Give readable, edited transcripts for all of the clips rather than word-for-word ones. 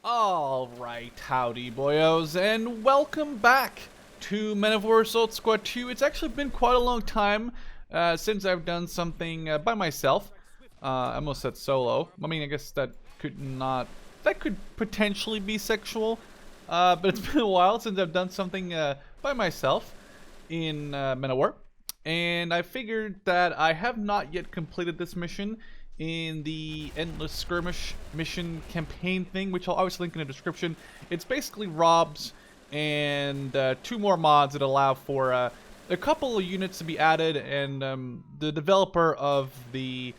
Alright, howdy boyos, and welcome back to Men of War Assault Squad 2. It's actually been quite a long time since I've done something by myself. I almost said solo. I mean, I guess that could potentially be sexual. But it's been a while since I've done something by myself in Men of War. And I figured that I have not yet completed this mission in the Endless Skirmish mission campaign thing, which I'll always link in the description. It's basically Robz and two more mods that allow for a couple of units to be added, and the developer of the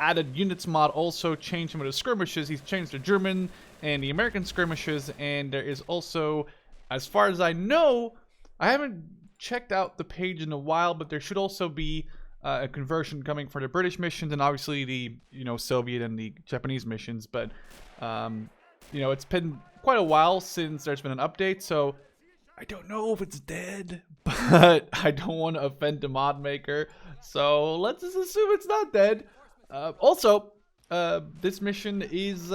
added units mod also changed some of the skirmishes. He's changed the German and the American skirmishes, and there is also, as far as I know, I haven't checked out the page in a while, but there should also be a conversion coming for the British missions and obviously the Soviet and the Japanese missions. But it's been quite a while since there's been an update, so I don't know if it's dead, but I don't want to offend the mod maker, so let's just assume it's not dead. Also, this mission is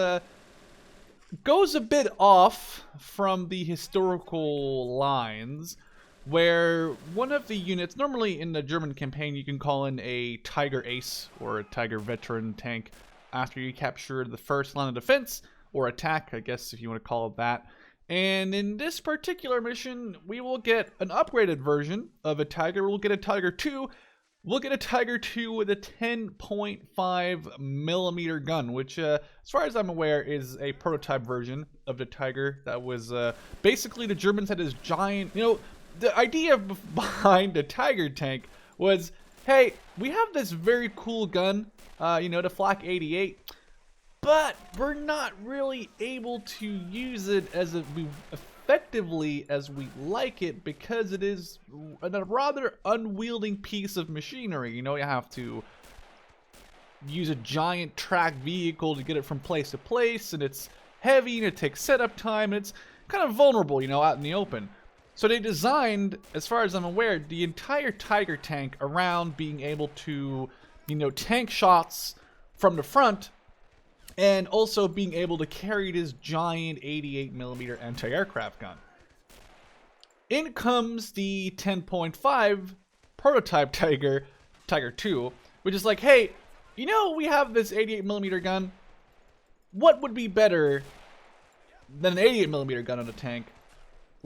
goes a bit off from the historical lines, where one of the units, normally in the German campaign, you can call in a Tiger Ace or a Tiger Veteran tank after you capture the first line of defense, or attack, I guess, if you want to call it that. And in this particular mission, we will get an upgraded version of a Tiger. We'll get a Tiger 2. We'll get a Tiger 2 with a 10.5 millimeter gun, which, as far as I'm aware, is a prototype version of the Tiger. That was basically, the Germans had this giant, the idea behind the Tiger tank was, hey, we have this very cool gun, the Flak 88, but we're not really able to use it as effectively as we like it, because it is a rather unwieldy piece of machinery. You have to use a giant track vehicle to get it from place to place, and it's heavy, and it takes setup time, and it's kind of vulnerable, out in the open. So they designed, as far as I'm aware, the entire Tiger tank around being able to, tank shots from the front, and also being able to carry this giant 88mm anti-aircraft gun. In comes the 10.5 prototype Tiger 2, which is like, hey, we have this 88mm gun. What would be better than an 88mm gun on a tank?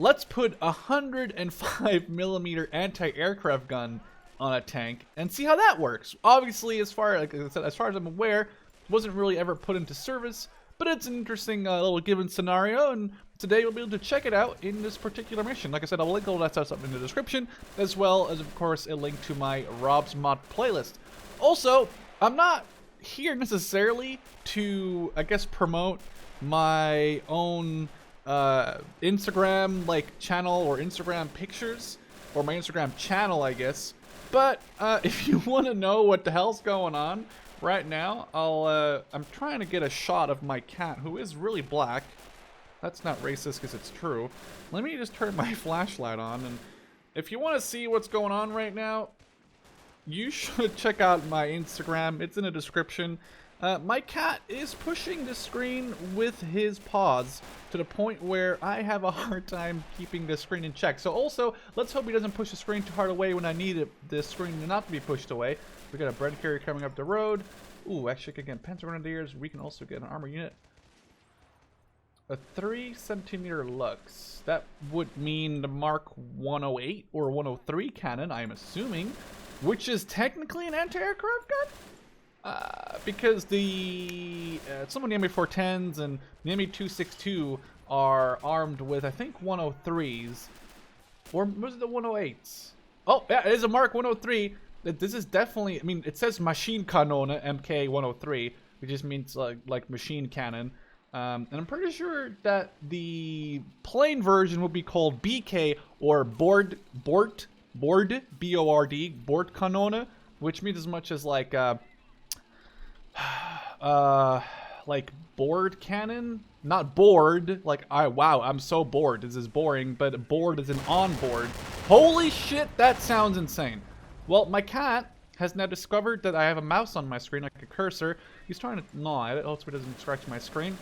Let's put a 105mm anti-aircraft gun on a tank and see how that works. Obviously, as far as I'm aware, it wasn't really ever put into service, but it's an interesting little given scenario, and today we'll be able to check it out in this particular mission. Like I said, I'll link all that stuff up in the description, as well as, of course, a link to my Robz mod playlist. Also, I'm not here necessarily to, I guess, promote my own Instagram channel or Instagram pictures, or my Instagram channel, I guess. But if you want to know what the hell's going on right now, I'm trying to get a shot of my cat, who is really black. That's not racist because it's true. Let me just turn my flashlight on, and if you want to see what's going on right now, you should check out my Instagram. It's in the description. My cat is pushing the screen with his paws to the point where I have a hard time keeping the screen in check. So also, let's hope he doesn't push the screen too hard away when I need the screen not to be pushed away. We got a bread carrier coming up the road. Ooh, actually, again, Panzer Grenadiers. We can also get an armor unit. A 3cm Lux. That would mean the Mark 108 or 103 cannon, I'm assuming, which is technically an anti-aircraft gun? Because some of the MA410s and the MA262 are armed with, I think, 103s. Or was it the 108s? Oh, yeah, it is a Mark 103. This is definitely, I mean, it says Maschinenkanone MK103, which just means like machine cannon. And I'm pretty sure that the plain version would be called BK, or Bord, B-O-R-D, Bordkanone, which means as much as like board cannon, not bored. Wow, I'm so bored. This is boring, but board is an on board. Holy shit, that sounds insane. Well, my cat has now discovered that I have a mouse on my screen, like a cursor. He's trying to gnaw at it, hopefully it doesn't scratch my screen.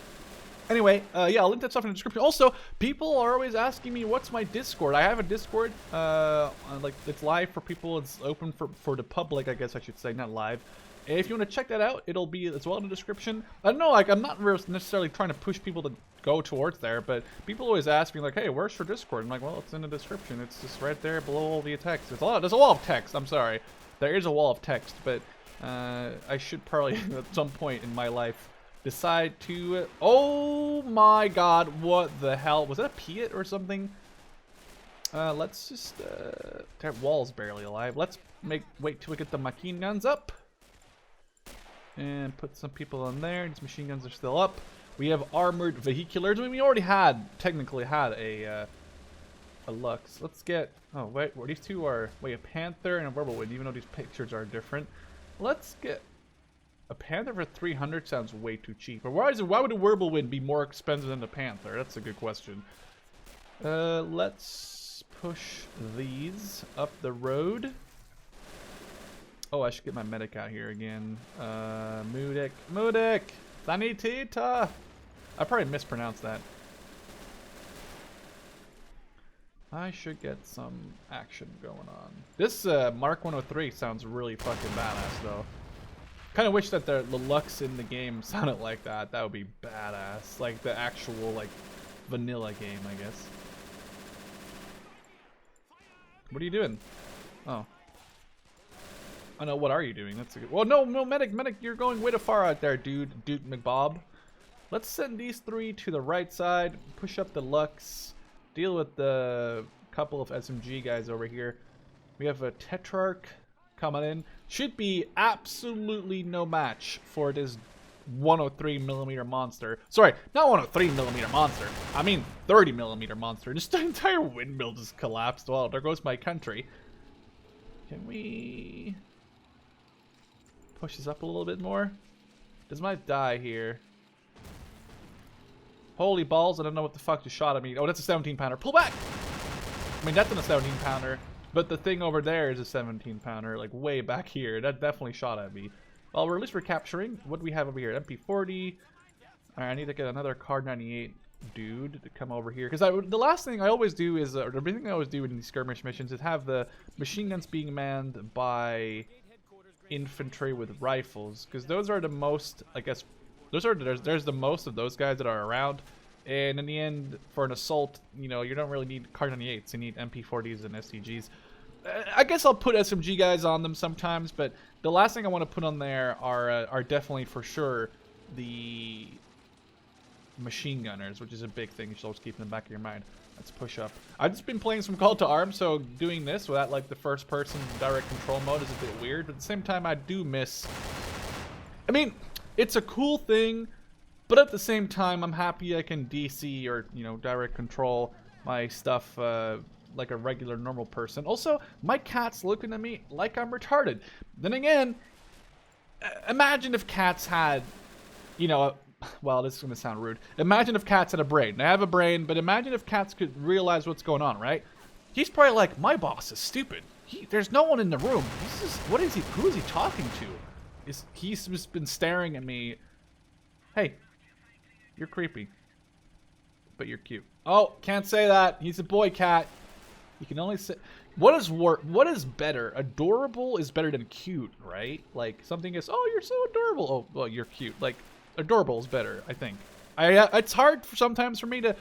Anyway, yeah, I'll link that stuff in the description. Also, people are always asking me, what's my Discord? I have a Discord, like, it's live for people. It's open for the public, I guess I should say, not live. If you want to check that out, it'll be as well in the description. I don't know, like, I'm not necessarily trying to push people to go towards there, but people always ask me, like, hey, where's your Discord? I'm like, well, it's in the description. It's just right there below all the text. There's a wall of text, I'm sorry. There is a wall of text, but I should probably, at some point in my life, decide to... oh my god, what the hell? Was that a Piet or something? Let's just... that wall's barely alive. Let's wait till we get the machine guns up. And put some people in there. These machine guns are still up. We have armored vehiculars. I mean, we already technically had a Lux. Let's get... oh, wait, well, these two are... wait, a Panther and a Whirlwind, even though these pictures are different. Let's get... a Panther for 300 sounds way too cheap. Or why would a Whirlwind be more expensive than a Panther? That's a good question. Let's push these up the road. Oh, I should get my medic out here again. Mudik! Sanitita! I probably mispronounced that. I should get some action going on. This Mark 103 sounds really fucking badass, though. Kind of wish that the Lux in the game sounded like that. That would be badass. Like the actual, like, vanilla game, I guess. What are you doing? Oh. Oh no, what are you doing? That's a good... well, no, medic, you're going way too far out there, dude McBob. Let's send these three to the right side, push up the Lux, deal with the couple of SMG guys over here. We have a Tetrarch coming in. Should be absolutely no match for this 103mm monster. Sorry, not 103mm monster. I mean 30mm monster. Just the entire windmill just collapsed. Well, there goes my country. Can we push this up a little bit more? This might die here. Holy balls, I don't know what the fuck just shot at me. Oh, that's a 17 pounder. Pull back! I mean, that's in a 17 pounder. But the thing over there is a 17 pounder, like way back here. That definitely shot at me. Well, at least we're capturing. What do we have over here? MP40. Alright, I need to get another Card 98 dude to come over here. Because the last thing I always do is, or the big thing I always do in these skirmish missions is have the machine guns being manned by infantry with rifles. Because those are the most, I guess, there's the most of those guys that are around. And in the end, for an assault, you know, you don't really need Card 98s. You need MP40s and STGs. I guess I'll put SMG guys on them sometimes, but the last thing I want to put on there are definitely for sure the machine gunners, which is a big thing. You should always keep in the back of your mind. Let's push up. I've just been playing some Call to Arms, so doing this without like the first person direct control mode is a bit weird, but at the same time I do miss... I mean, it's a cool thing, but at the same time I'm happy I can DC or, you know, direct control my stuff like a regular normal person. Also, my cat's looking at me like I'm retarded. Then again, imagine if cats had, you know, well, this is going to sound rude. Imagine if cats had a brain. They have a brain, but imagine if cats could realize what's going on, right? He's probably like, my boss is stupid. There's no one in the room. He's just, who is he talking to? He's just been staring at me. Hey, you're creepy, but you're cute. Oh, can't say that. He's a boy cat. You can only say... What is better? Adorable is better than cute, right? Like, something is, oh, you're so adorable. Oh, well, you're cute. Like, adorable is better, I think. It's hard sometimes for me to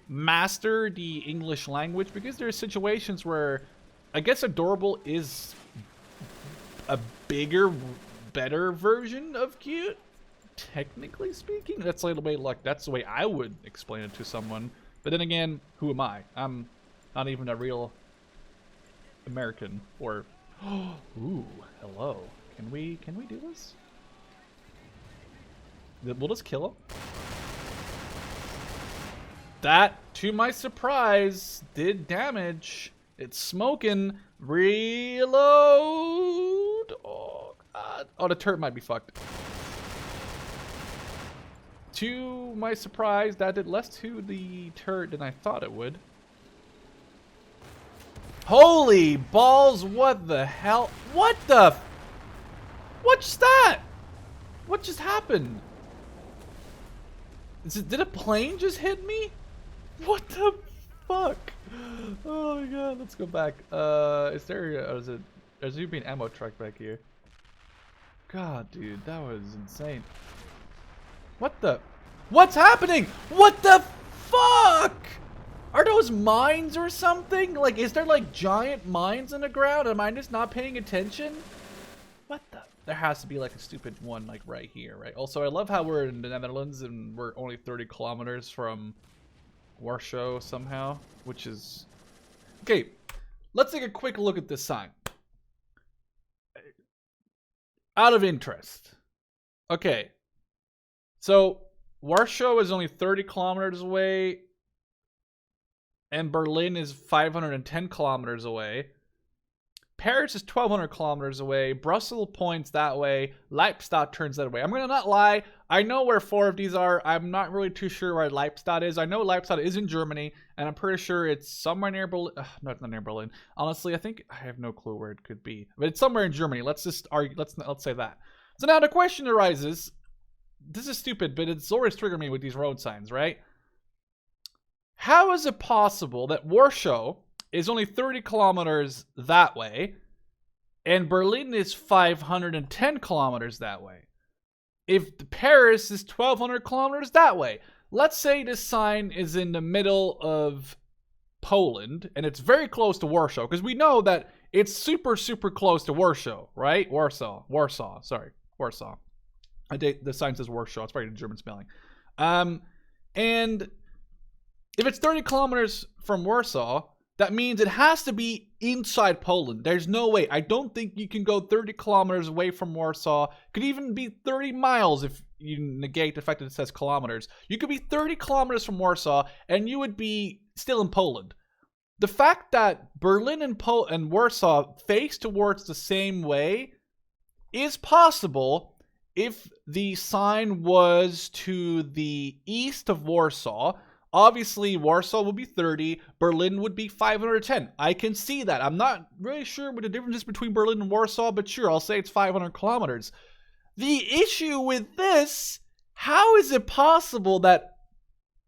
master the English language because there are situations where I guess adorable is a bigger, better version of cute, technically speaking. That's the way, like, that's the way I would explain it to someone. But then again, who am I? I'm not even a real American. Or ooh, hello. Can we do this? We'll just kill him. That, to my surprise, did damage. It's smoking. Reload. Oh god. Oh, the turret might be fucked. To my surprise, that did less to the turret than I thought it would. Holy balls, what the hell? What the? What's that? What just happened? Did a plane just hit me? What the fuck? Oh my god, let's go back. Is there be an ammo truck back here? God, dude, that was insane. What's happening? What the fuck? Are those mines or something? Like, is there like giant mines in the ground? Am I just not paying attention? What the? There has to be like a stupid one like right here, right? Also, I love how we're in the Netherlands and we're only 30 kilometers from Warsaw somehow, which is... Okay, let's take a quick look at this sign. Out of interest. Okay. So, Warsaw is only 30 kilometers away, and Berlin is 510 kilometers away. Paris is 1,200 kilometers away. Brussels points that way. Leipzig turns that way. I'm going to not lie. I know where 4 of these are. I'm not really too sure where Leipzig is. I know Leipzig is in Germany, and I'm pretty sure it's somewhere near Berlin. No, it's not near Berlin. Honestly, I think I have no clue where it could be. But it's somewhere in Germany. Let's just argue. Let's say that. So now the question arises. This is stupid, but it's always triggered me with these road signs, right? How is it possible that Warsaw is only 30 kilometers that way, and Berlin is 510 kilometers that way? If Paris is 1,200 kilometers that way, let's say this sign is in the middle of Poland, and it's very close to Warsaw, because we know that it's super, super close to Warsaw, right? Warsaw. The sign says Warsaw. It's probably the German spelling. And if it's 30 kilometers from Warsaw, that means it has to be inside Poland. There's no way. I don't think you can go 30 kilometers away from Warsaw. Could even be 30 miles if you negate the fact that it says kilometers. You could be 30 kilometers from Warsaw and you would be still in Poland. The fact that Berlin and Warsaw face towards the same way is possible if the sign was to the east of Warsaw. Obviously, Warsaw would be 30, Berlin would be 510. I can see that. I'm not really sure what the difference is between Berlin and Warsaw, but sure, I'll say it's 500 kilometers. The issue with this, how is it possible that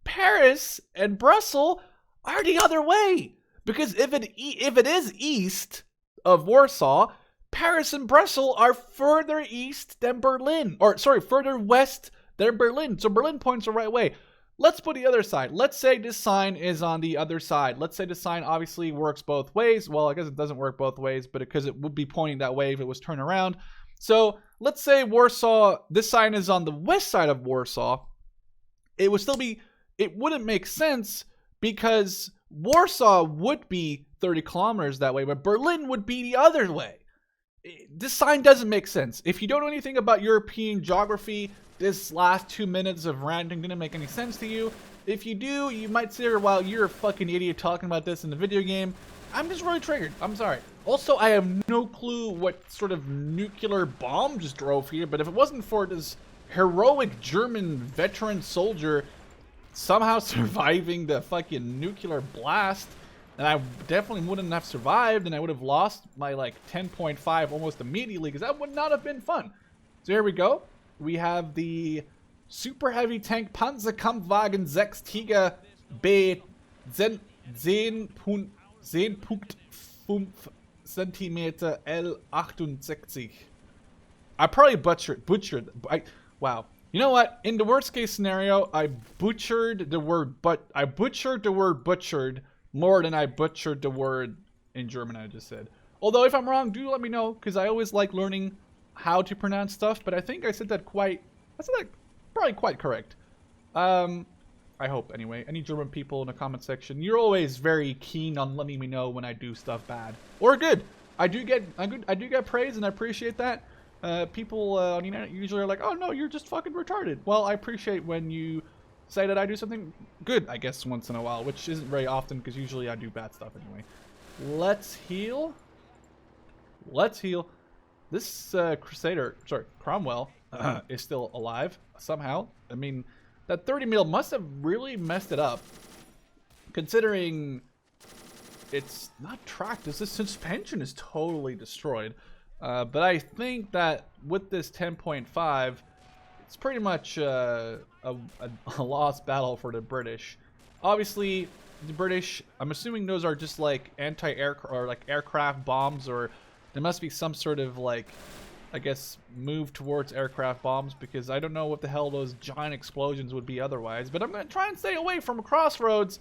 Paris and Brussels are the other way? Because if it is east of Warsaw, Paris and Brussels are further east than Berlin. Or, sorry, further west than Berlin. So Berlin points the right way. Let's put the other side. Let's say this sign is on the other side. Let's say the sign obviously works both ways. Well, I guess it doesn't work both ways, but because it would be pointing that way if it was turned around. So let's say Warsaw, this sign is on the west side of Warsaw. It wouldn't make sense because Warsaw would be 30 kilometers that way, but Berlin would be the other way. This sign doesn't make sense. If you don't know anything about European geography, this last 2 minutes of ranting didn't make any sense to you. If you do, you might say, well, you're a fucking idiot talking about this in the video game. I'm just really triggered. I'm sorry. Also, I have no clue what sort of nuclear bomb just drove here, but if it wasn't for this heroic German veteran soldier somehow surviving the fucking nuclear blast, and I definitely wouldn't have survived, and I would have lost my, like, 10.5 almost immediately, because that would not have been fun. So here we go. We have the Super Heavy Tank Panzerkampfwagen 6 Tiger B 10.5 cm L68. I probably butchered. Wow. You know what? In the worst case scenario, I butchered the word butchered more than I butchered the word in German I just said. Although if I'm wrong, do let me know, because I always like learning how to pronounce stuff, but I think I said that probably quite correct. I hope, anyway. Any German people in the comment section, you're always very keen on letting me know when I do stuff bad or good. I do get praise, and I appreciate that. People on the internet usually are like, "Oh no, you're just fucking retarded." Well, I appreciate when you say that I do something good, I guess, once in a while, which isn't very often because usually I do bad stuff anyway. Let's heal. This Cromwell is still alive somehow. I mean, that 30 mil must have really messed it up, considering it's not tracked. This suspension is totally destroyed. But I think that with this 10.5, it's pretty much a lost battle for the British. Obviously, the British, I'm assuming those are just like anti-aircraft or like aircraft bombs, or there must be some sort of like, I guess, move towards aircraft bombs, because I don't know what the hell those giant explosions would be otherwise. But I'm going to try and stay away from crossroads,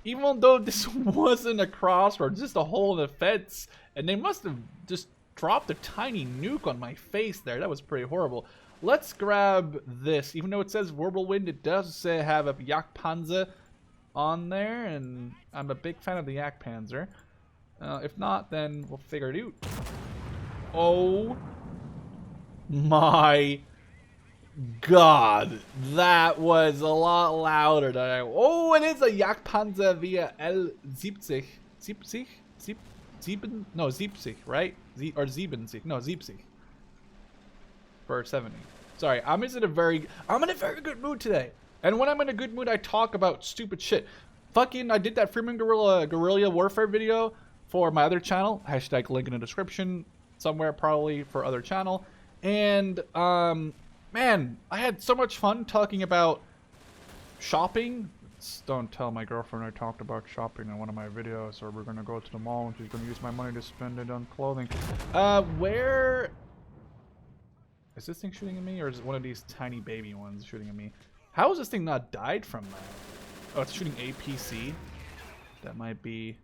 even though this wasn't a crossroads, just a hole in the fence. And they must have just dropped a tiny nuke on my face there. That was pretty horrible. Let's grab this. Even though it says Whirlwind, it does say have a Jagdpanzer on there, and I'm a big fan of the Jagdpanzer. If not, then we'll figure it out. Oh my god, that was a lot louder than I... Oh, it is a Jagdpanzer via L70. 70? Sieben? No, 70, right? Or 70. No, 70. For 70. Sorry, I'm in a very good mood today. And when I'm in a good mood, I talk about stupid shit. Fucking, I did that Freeman Guerrilla Warfare video for my other channel. Hashtag link in the description somewhere, probably for other channel. And, man, I had so much fun talking about shopping. Don't tell my girlfriend I talked about shopping in one of my videos, or we're gonna go to the mall and she's gonna use my money to spend it on clothing. Where... Is this thing shooting at me, or is it one of these tiny baby ones shooting at me? How has this thing not died from that? Oh, it's shooting APC. That might be...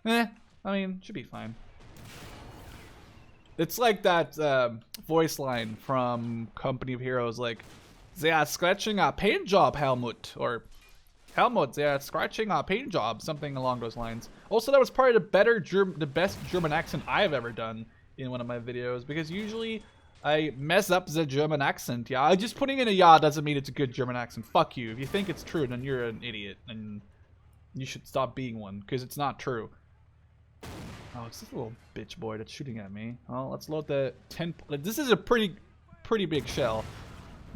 I mean, should be fine. It's like that voice line from Company of Heroes, like, they are scratching our paint job, Helmut. Or, Helmut, they are scratching our paint job. Something along those lines. Also, that was probably the best German accent I've ever done in one of my videos, because usually I mess up the German accent. Yeah, just putting in a "ja" doesn't mean it's a good German accent. Fuck you. If you think it's true, then you're an idiot, and you should stop being one, because it's not true. Oh, it's this little bitch boy that's shooting at me. Well, let's load the 10... This is a pretty big shell.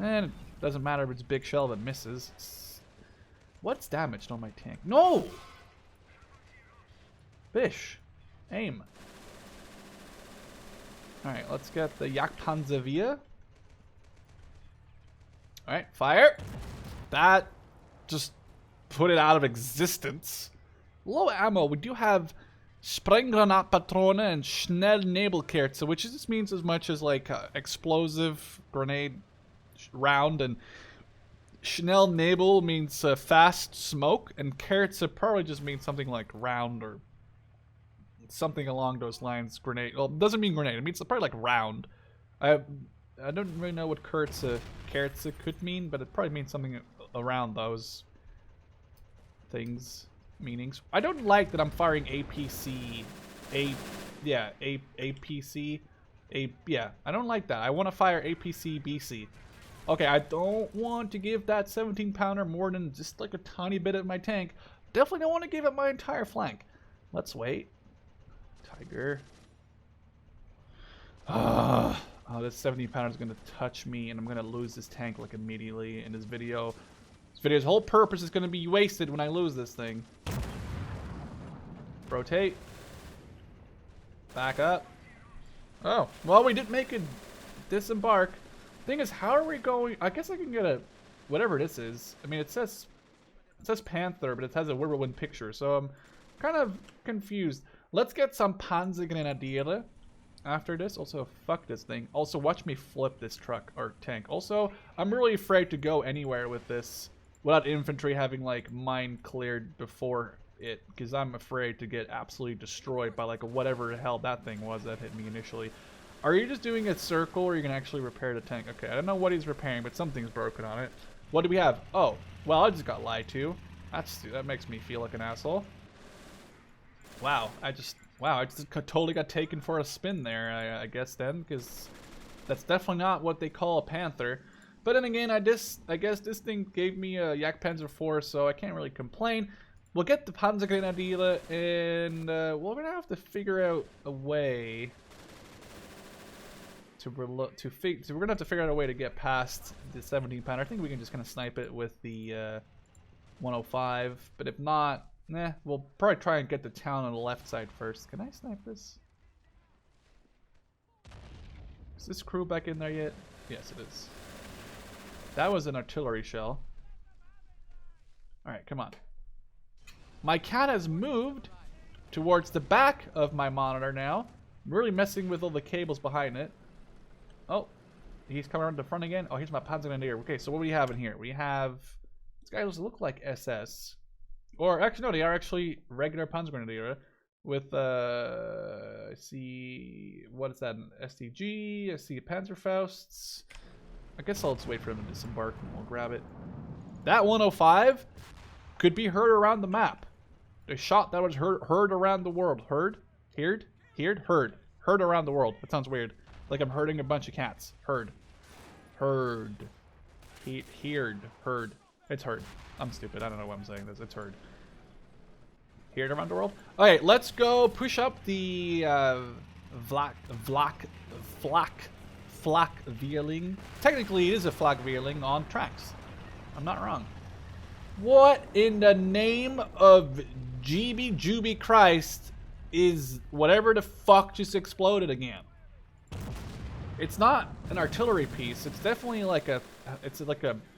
And it doesn't matter if it's a big shell that misses. What's damaged on my tank? No! Fish. Aim. Alright, let's get the Jagdpanzer via. Alright, fire. That just put it out of existence. Low ammo. We do have Sprenggranatpatrone and Schnellnebelkerze, which just means as much as like explosive grenade round, and Schnellnebel means fast smoke, and Kerze probably just means something like round or something along those lines. Grenade. Well, it doesn't mean grenade. It means probably like round. I don't really know what Kerze could mean, but it probably means something around those things. Meanings. I don't like that I'm firing APC. APC. Yeah, I don't like that. I want to fire APC BC. Okay, I don't want to give that 17-pounder more than just like a tiny bit of my tank. Definitely don't want to give it my entire flank. Let's wait. Tiger. Oh, this 17-pounder is going to touch me, and I'm going to lose this tank like immediately in this video. This video's whole purpose is going to be wasted when I lose this thing. Rotate. Back up. Oh, well, we did make it disembark. Thing is, how are we going? I guess I can get a whatever this is. I mean, it says Panther, but it has a Whirlwind picture, so I'm kind of confused. Let's get some Panzergrenadiere after this. Also, fuck this thing. Also, watch me flip this truck or tank. Also, I'm really afraid to go anywhere with this without infantry having like mine cleared before it, because I'm afraid to get absolutely destroyed by like whatever the hell that thing was that hit me initially. Are you just doing a circle, or are you gonna actually repair the tank? Okay, I don't know what he's repairing, but something's broken on it. What do we have? Oh, well, I just got lied to. That makes me feel like an asshole. Wow, I just totally got taken for a spin there, I guess then, because that's definitely not what they call a Panther. But then again, I guess this thing gave me a Jagdpanzer IV, so I can't really complain. We'll get the Panzergrenadiere, and we're gonna have to figure out a way we're gonna have to figure out a way to get past the 17-pounder. I think we can just kind of snipe it with the 105, but if not, we'll probably try and get the town on the left side first. Can I snipe this? Is this crew back in there yet? Yes, it is. That was an artillery shell. Alright, come on. My cat has moved towards the back of my monitor now. I'm really messing with all the cables behind it. Oh, he's coming around the front again. Oh, here's my Panzergrenadier. Okay, so what do we have in here? We have... These guys look like SS. Or, actually, no, they are actually regular Panzergrenadier. With, I see... What is that? An STG? I see Panzerfausts. I guess I'll just wait for him to disembark and we'll grab it. That 105 could be heard around the map. A shot that was heard around the world. Heard? Heard? Heard. Heard around the world. That sounds weird. Like I'm herding a bunch of cats. Heard. Heard. Heard. It's heard. I'm stupid. I don't know why I'm saying this. It's heard. Heard around the world? Okay, let's go push up the Flak Vierling. Technically, it is a Flak Vierling on tracks. I'm not wrong. What in the name of GB Juby Christ is whatever the fuck just exploded again? It's not an artillery piece. It's definitely like a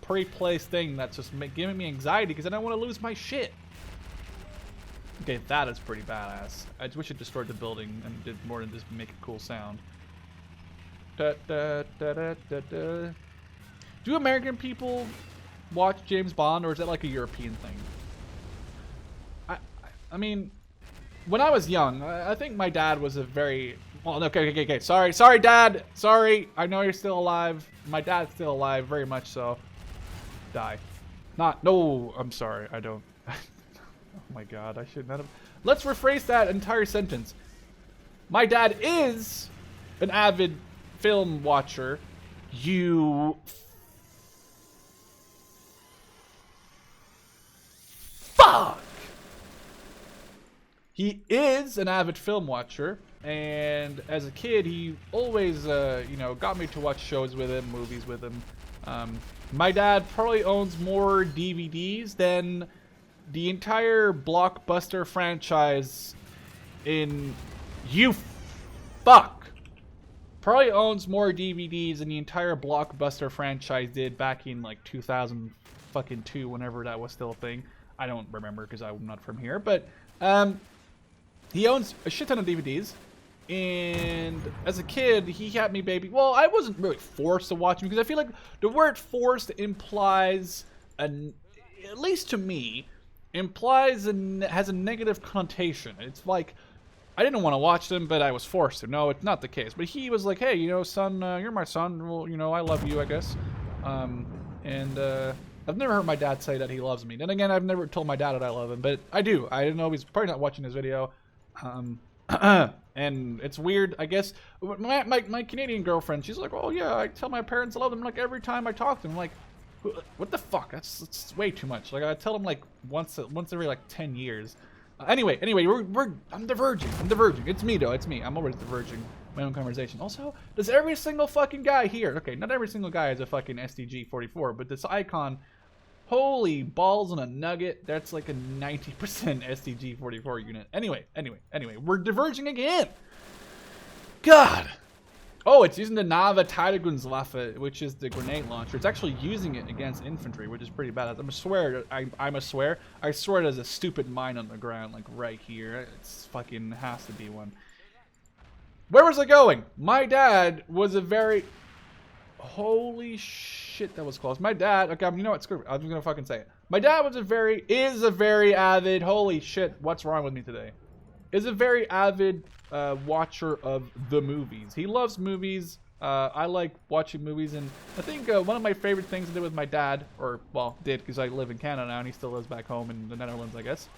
pre-placed thing that's just giving me anxiety because I don't want to lose my shit. Okay, that is pretty badass. I just wish it destroyed the building and did more than just make a cool sound. Da, da, da, da, da, da. Do American people watch James Bond, or is that like a European thing? I mean, when I was young, I think my dad was a very... Well, okay. Sorry, Dad. Sorry. I know you're still alive. My dad's still alive, very much so. Die. No, I'm sorry. I don't... Oh my god, I should not have... Let's rephrase that entire sentence. My dad is an avid film watcher. You... Fuck! He is an avid film watcher, and as a kid, he always, you know, got me to watch shows with him, movies with him. My dad probably owns more DVDs than the entire blockbuster franchise in... You fuck! Probably owns more DVDs than the entire blockbuster franchise did back in, like, 2002, whenever that was still a thing. I don't remember because I'm not from here, but he owns a shit ton of DVDs, and as a kid, he had me baby. Well, I wasn't really forced to watch him because I feel like the word forced implies, at least to me, has a negative connotation. It's like, I didn't want to watch them, but I was forced to. No, it's not the case. But he was like, hey, you know, son, you're my son. Well, you know, I love you, I guess. I've never heard my dad say that he loves me. Then again, I've never told my dad that I love him, but I do. I didn't know he's probably not watching this video. And it's weird, I guess. My Canadian girlfriend, she's like, oh yeah, I tell my parents I love them like every time I talk to them. I'm like, what the fuck? That's way too much. Like I tell them like once every like 10 years. Anyway, I'm diverging. It's me though. It's me. I'm always diverging my own conversation. Also, does every single fucking guy here? Okay, not every single guy has a fucking STG-44, but this icon, holy balls on a nugget. That's like a 90% STG-44 unit. Anyway, we're diverging again. God. Oh, it's using the Nava Teilegungswaffe, which is the grenade launcher. It's actually using it against infantry, which is pretty badass. I swear there's a stupid mine on the ground, like right here. It's fucking has to be one. Where was I going? My dad was a very... Holy shit, that was close. My dad... Okay, you know what? Screw it. I'm just gonna fucking say it. My dad was is a very avid... Holy shit, what's wrong with me today? Is a very avid watcher of the movies. He loves movies. I like watching movies, and I think one of my favorite things to do with my dad, or, well, did, because I live in Canada now, and he still lives back home in the Netherlands, I guess.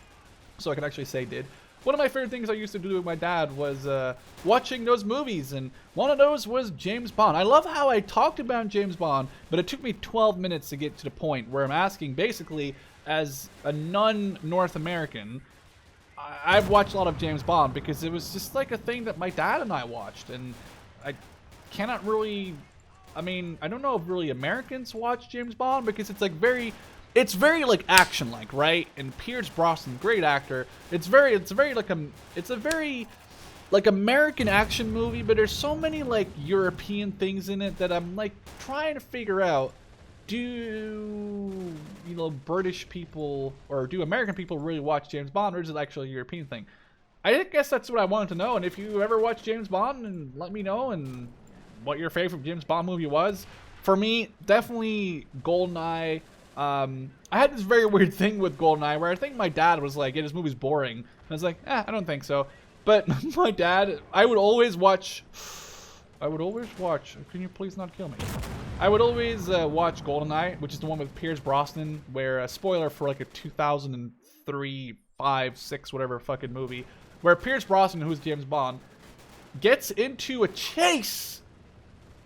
So I can actually say did. One of my favorite things I used to do with my dad was watching those movies, and one of those was James Bond. I love how I talked about James Bond, but it took me 12 minutes to get to the point where I'm asking, basically, as a non-North American, I've watched a lot of James Bond because it was just like a thing that my dad and I watched, and I cannot really... I mean, I don't know if really Americans watch James Bond because it's like very... It's very like action-like, right? And Pierce Brosnan, great actor. It's a very like American action movie, but there's so many like European things in it that I'm like trying to figure out. Do you know British people or do American people really watch James Bond, or is it actually a European thing? I guess that's what I wanted to know. And if you ever watch James Bond, and let me know and what your favorite James Bond movie was. For me, definitely GoldenEye. I had this very weird thing with GoldenEye where I think my dad was like, yeah, this movie's boring. And I was like, I don't think so. But my dad, I would always watch, can you please not kill me? I would always watch GoldenEye, which is the one with Pierce Brosnan, where, spoiler for like a 2003, 5, 6, whatever fucking movie, where Pierce Brosnan, who's James Bond, gets into a chase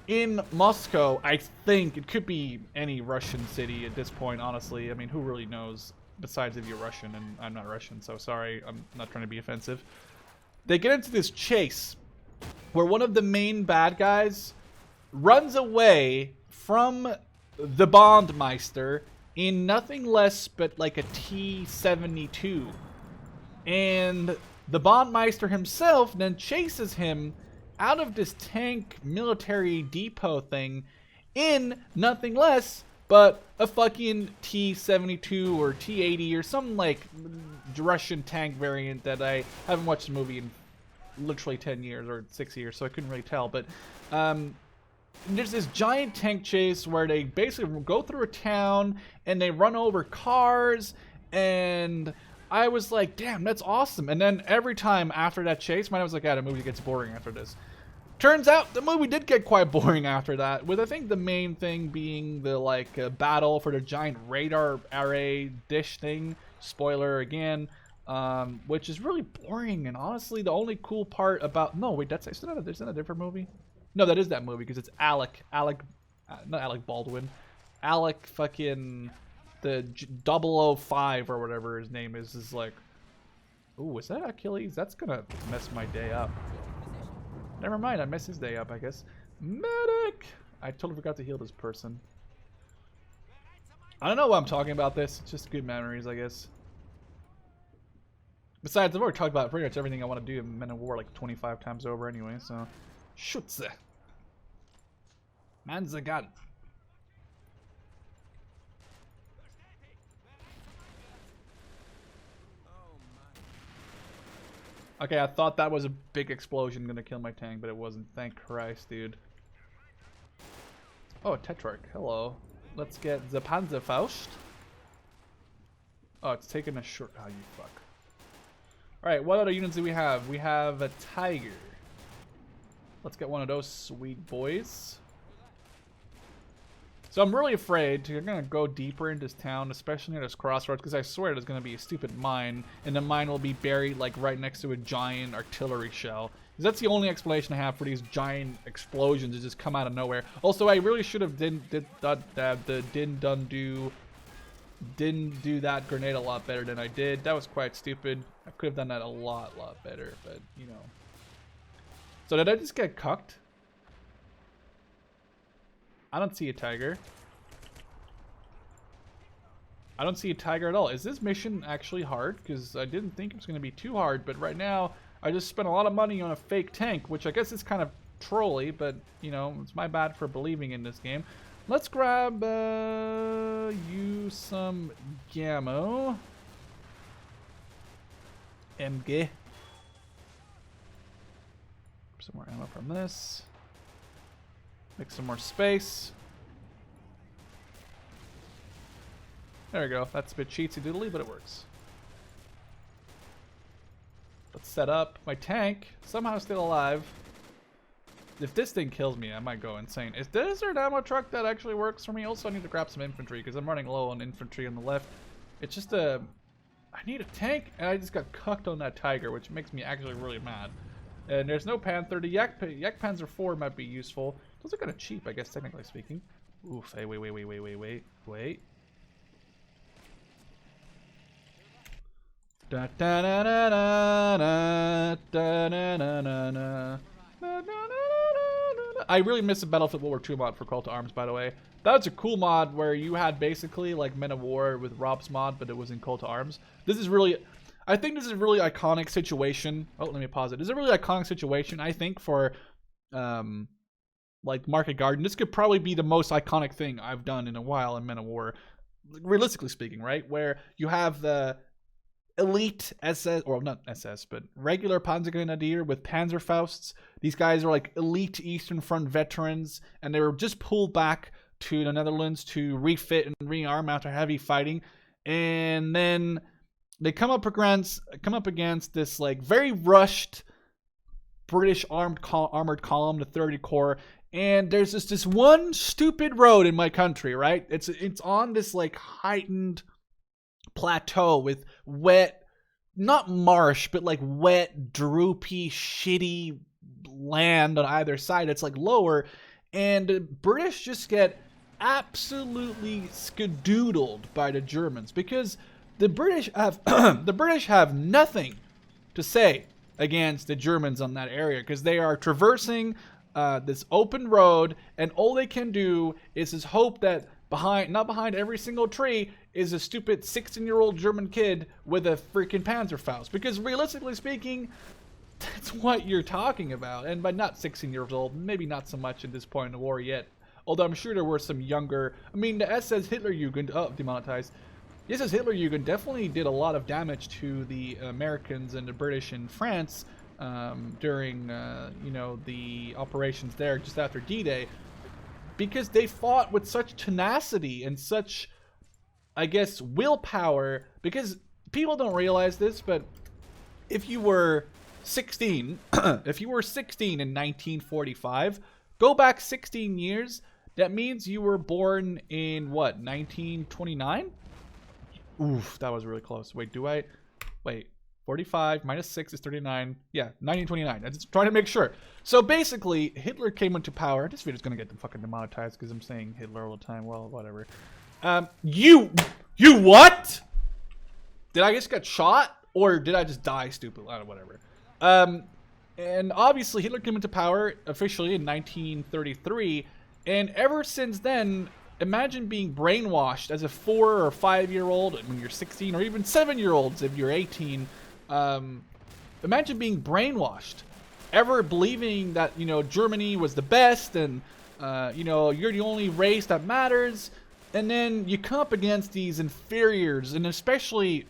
in Moscow. I think it could be any Russian city at this point, honestly. I mean, who really knows, besides if you're Russian, and I'm not Russian, so sorry, I'm not trying to be offensive. They get into this chase where one of the main bad guys runs away from the Bondmeister in nothing less but like a T-72. And the Bondmeister himself then chases him out of this tank military depot thing in nothing less but a fucking T-72 or T-80 or some like Russian tank variant that I haven't watched the movie in literally 10 years or 6 years, so I couldn't really tell. But there's this giant tank chase where they basically go through a town and they run over cars, and I was like, damn, that's awesome. And then every time after that chase, I was like, the movie gets boring after this. Turns out the movie did get quite boring after that, with I think the main thing being the like battle for the giant radar array dish thing. Spoiler again, which is really boring. And honestly, the only cool part about that's not a different movie. No, that is that movie because it's not Alec Baldwin, Alec fucking the 005 or whatever his name is like. Ooh, is that Achilles? That's gonna mess my day up. Never mind, I messed his day up, I guess. Medic! I totally forgot to heal this person. I don't know why I'm talking about this. It's just good memories, I guess. Besides, I've already talked about pretty much everything I want to do in Men of War like 25 times over anyway, so... Schütze. Man's a gun. Okay, I thought that was a big explosion gonna kill my tank, but it wasn't. Thank Christ, dude. Oh, Tetrarch. Hello. Let's get the Panzerfaust. Oh, it's taking a short... Oh, you fuck. Alright, what other units do we have? We have a Tiger. Let's get one of those sweet boys. So I'm really afraid you're going to go deeper into this town, especially near this crossroads, because I swear there's going to be a stupid mine, and the mine will be buried like right next to a giant artillery shell. Because that's the only explanation I have for these giant explosions that just come out of nowhere. Also, I really should have didn't do that grenade a lot better than I did. That was quite stupid. I could have done that a lot better, but you know. So did I just get cucked? I don't see a tiger. I don't see a tiger at all. Is this mission actually hard? Because I didn't think it was going to be too hard, but right now I just spent a lot of money on a fake tank, which I guess is kind of trolly, but you know, it's my bad for believing in this game. Let's grab you some Gammo. MG. Some more ammo from this. Make some more space. There we go. That's a bit cheatsy doodly, but it works. Let's set up my tank. Somehow still alive. If this thing kills me, I might go insane. Is there an ammo truck that actually works for me? Also, I need to grab some infantry because I'm running low on infantry on the left. It's just I need a tank, and I just got cucked on that tiger, which makes me actually really mad. And there's no Panther. The Yak Panzer IV might be useful. Those are kind of cheap, I guess, technically speaking. Oof, hey, wait. Da da da da da da da da da da. I really miss the Battlefield World War II mod for Call to Arms, by the way. That was a cool mod where you had basically like Men of War with Robz mod, but it was in Call to Arms. This is really... I think this is a really iconic situation. Oh, let me pause it. This is a really iconic situation, I think, for like Market Garden. This could probably be the most iconic thing I've done in a while in Men of War, realistically speaking, right? Where you have the elite SS, or not SS, but regular Panzergrenadier with Panzerfausts. These guys are like elite Eastern Front veterans, and they were just pulled back to the Netherlands to refit and rearm after heavy fighting, and then they come up against this like very rushed British armored column, the 30 Corps, and there's just this one stupid road in my country, right? It's on this like heightened plateau with wet, not marsh, but like wet, droopy, shitty land on either side. It's like lower, and the British just get absolutely skadoodled by the Germans because the British have nothing to say against the Germans on that area because they are traversing this open road, and all they can do is just hope that not behind every single tree is a stupid 16-year-old German kid with a freaking Panzerfaust. Because realistically speaking, that's what you're talking about. And by not 16 years old, maybe not so much at this point in the war yet. Although I'm sure there were some younger. I mean, the SS Hitlerjugend, demonetized. The SS Hitlerjugend definitely did a lot of damage to the Americans and the British in France during, the operations there just after D-Day. Because they fought with such tenacity and such, I guess, willpower. Because people don't realize this, but if you were 16, if you were 16 in 1945, go back 16 years, that means you were born in, what, 1929? Oof, that was really close. Wait, 45 minus 6 is 39. Yeah, 1929. I'm just trying to make sure. So basically, Hitler came into power. This video's gonna get them fucking demonetized because I'm saying Hitler all the time. Well, whatever. You what? Did I just get shot? Or did I just die stupid? I don't know, whatever. And obviously Hitler came into power officially in 1933. And ever since then, imagine being brainwashed as a 4 or 5 year old when you're 16, or even 7-year-olds if you're 18. Imagine being brainwashed, ever believing that, Germany was the best and, you're the only race that matters. And then you come up against these inferiors, and especially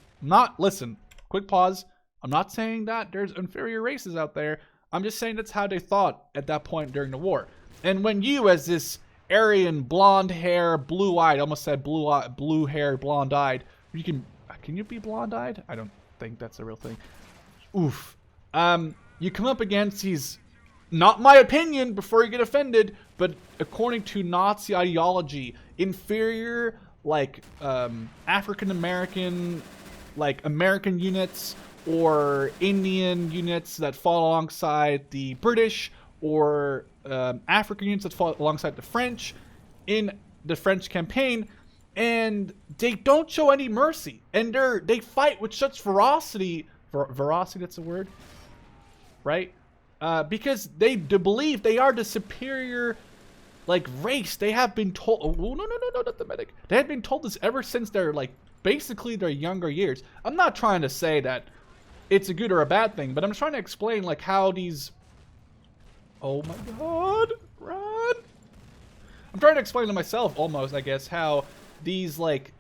listen, quick pause. I'm not saying that there's inferior races out there. I'm just saying that's how they thought at that point during the war. And when you, as this Aryan, blonde hair, blue-eyed, almost said blue hair, blonde-eyed, can you be blonde-eyed? I don't think that's a real thing. Oof. You come up against these, not my opinion before you get offended, but according to Nazi ideology, inferior, like, African-American, like, American units, or Indian units that fought alongside the British, or African units that fought alongside the French in the French campaign, and they don't show any mercy, and they fight with such ferocity. Veracity, that's a word, right? Because they believe they are the superior, like, race. They have been told. Oh, no, not the medic. They have been told this ever since they're like basically their younger years. I'm not trying to say that it's a good or a bad thing, but I'm trying to explain like how these. Oh my god, run! I'm trying to explain to myself almost, I guess, how these like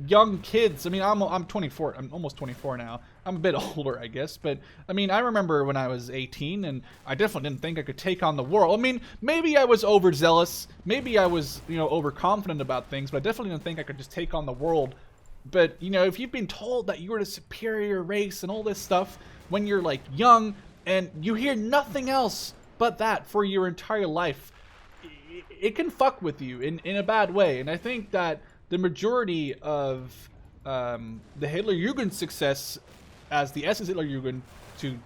young kids. I mean, I'm 24. I'm almost 24 now. I'm a bit older, I guess, but I mean, I remember when I was 18, and I definitely didn't think I could take on the world. I mean, maybe I was overzealous, maybe I was, overconfident about things, but I definitely didn't think I could just take on the world. But if you've been told that you were the superior race and all this stuff when you're like young, and you hear nothing else but that for your entire life, it can fuck with you in a bad way. And I think that the majority of the Hitlerjugend success as the SS Hitlerjugend, to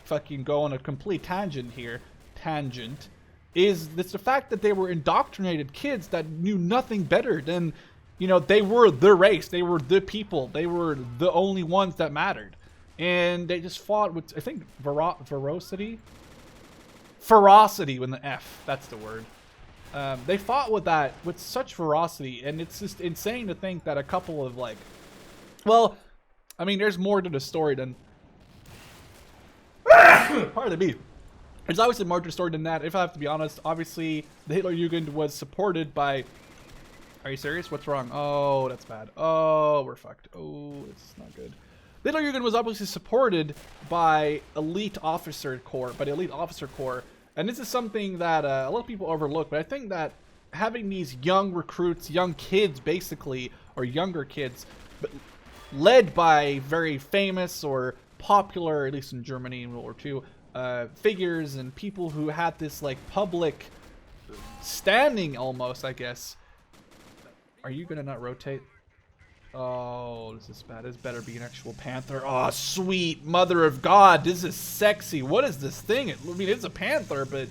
fucking go on a complete tangent here, is the fact that they were indoctrinated kids that knew nothing better than, they were the race, they were the people, they were the only ones that mattered. And they just fought with, I think, ferocity with the F, that's the word. They fought with that with such ferocity, and it's just insane to think that a couple of like, well, I mean, there's more to the story than... Pardon me. There's obviously more to the story than that. If I have to be honest, obviously, the Hitlerjugend was supported by... Are you serious? What's wrong? Oh, that's bad. Oh, we're fucked. Oh, it's not good. The Hitlerjugend was obviously supported by elite officer corps, and this is something that a lot of people overlook, but I think that having these young recruits, young kids basically, or younger kids, but led by very famous or popular, at least in Germany in World War II, figures and people who had this like public standing almost, I guess. Are you gonna not rotate? Oh, this is bad. This better be an actual panther. Oh, sweet mother of God. This is sexy. What is this thing? I mean, it's a panther, but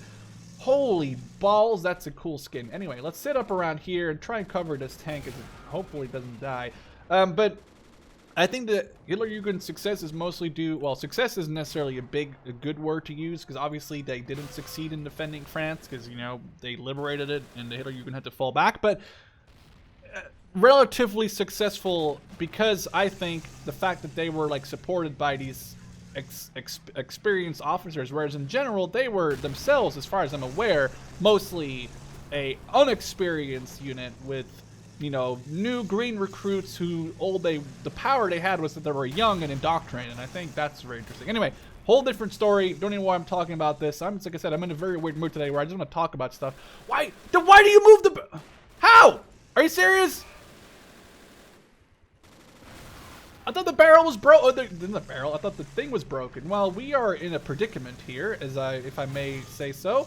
holy balls, that's a cool skin. Anyway, let's sit up around here and try and cover this tank as it hopefully doesn't die. But I think that Hitlerjugend's success is mostly due... Well, success isn't necessarily a good word to use, because obviously they didn't succeed in defending France, because, you know, they liberated it and the Hitlerjugend had to fall back. But... relatively successful because I think the fact that they were like supported by these experienced officers, whereas in general they were themselves, as far as I'm aware, mostly a unexperienced unit with, you know, new green recruits who the power they had was that they were young and indoctrinated, and I think that's very interesting. Anyway, whole different story. Don't even know why I'm talking about this. Like I said, I'm in a very weird mood today where I just want to talk about stuff. Why do you move the... How? Are you serious? I thought the barrel was broke. Oh, the barrel. I thought the thing was broken. Well, we are in a predicament here, if I may say so.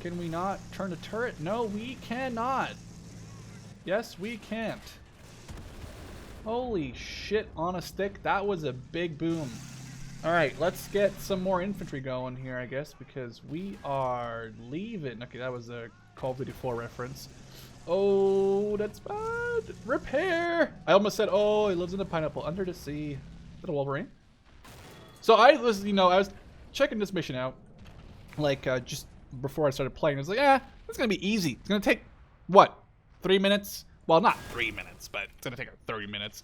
Can we not turn the turret? No, we cannot. Yes, we can't. Holy shit on a stick. That was a big boom. All right, let's get some more infantry going here, I guess, because we are leaving. Okay, that was a Call of Duty 4 reference. Oh, that's bad. Repair. I almost said, oh, he lives in a pineapple under the sea. Is that a Wolverine? So I was checking this mission out, like, just before I started playing. I was like, it's going to be easy. It's going to take, what, 3 minutes? Well, not 3 minutes, but it's going to take 30 minutes.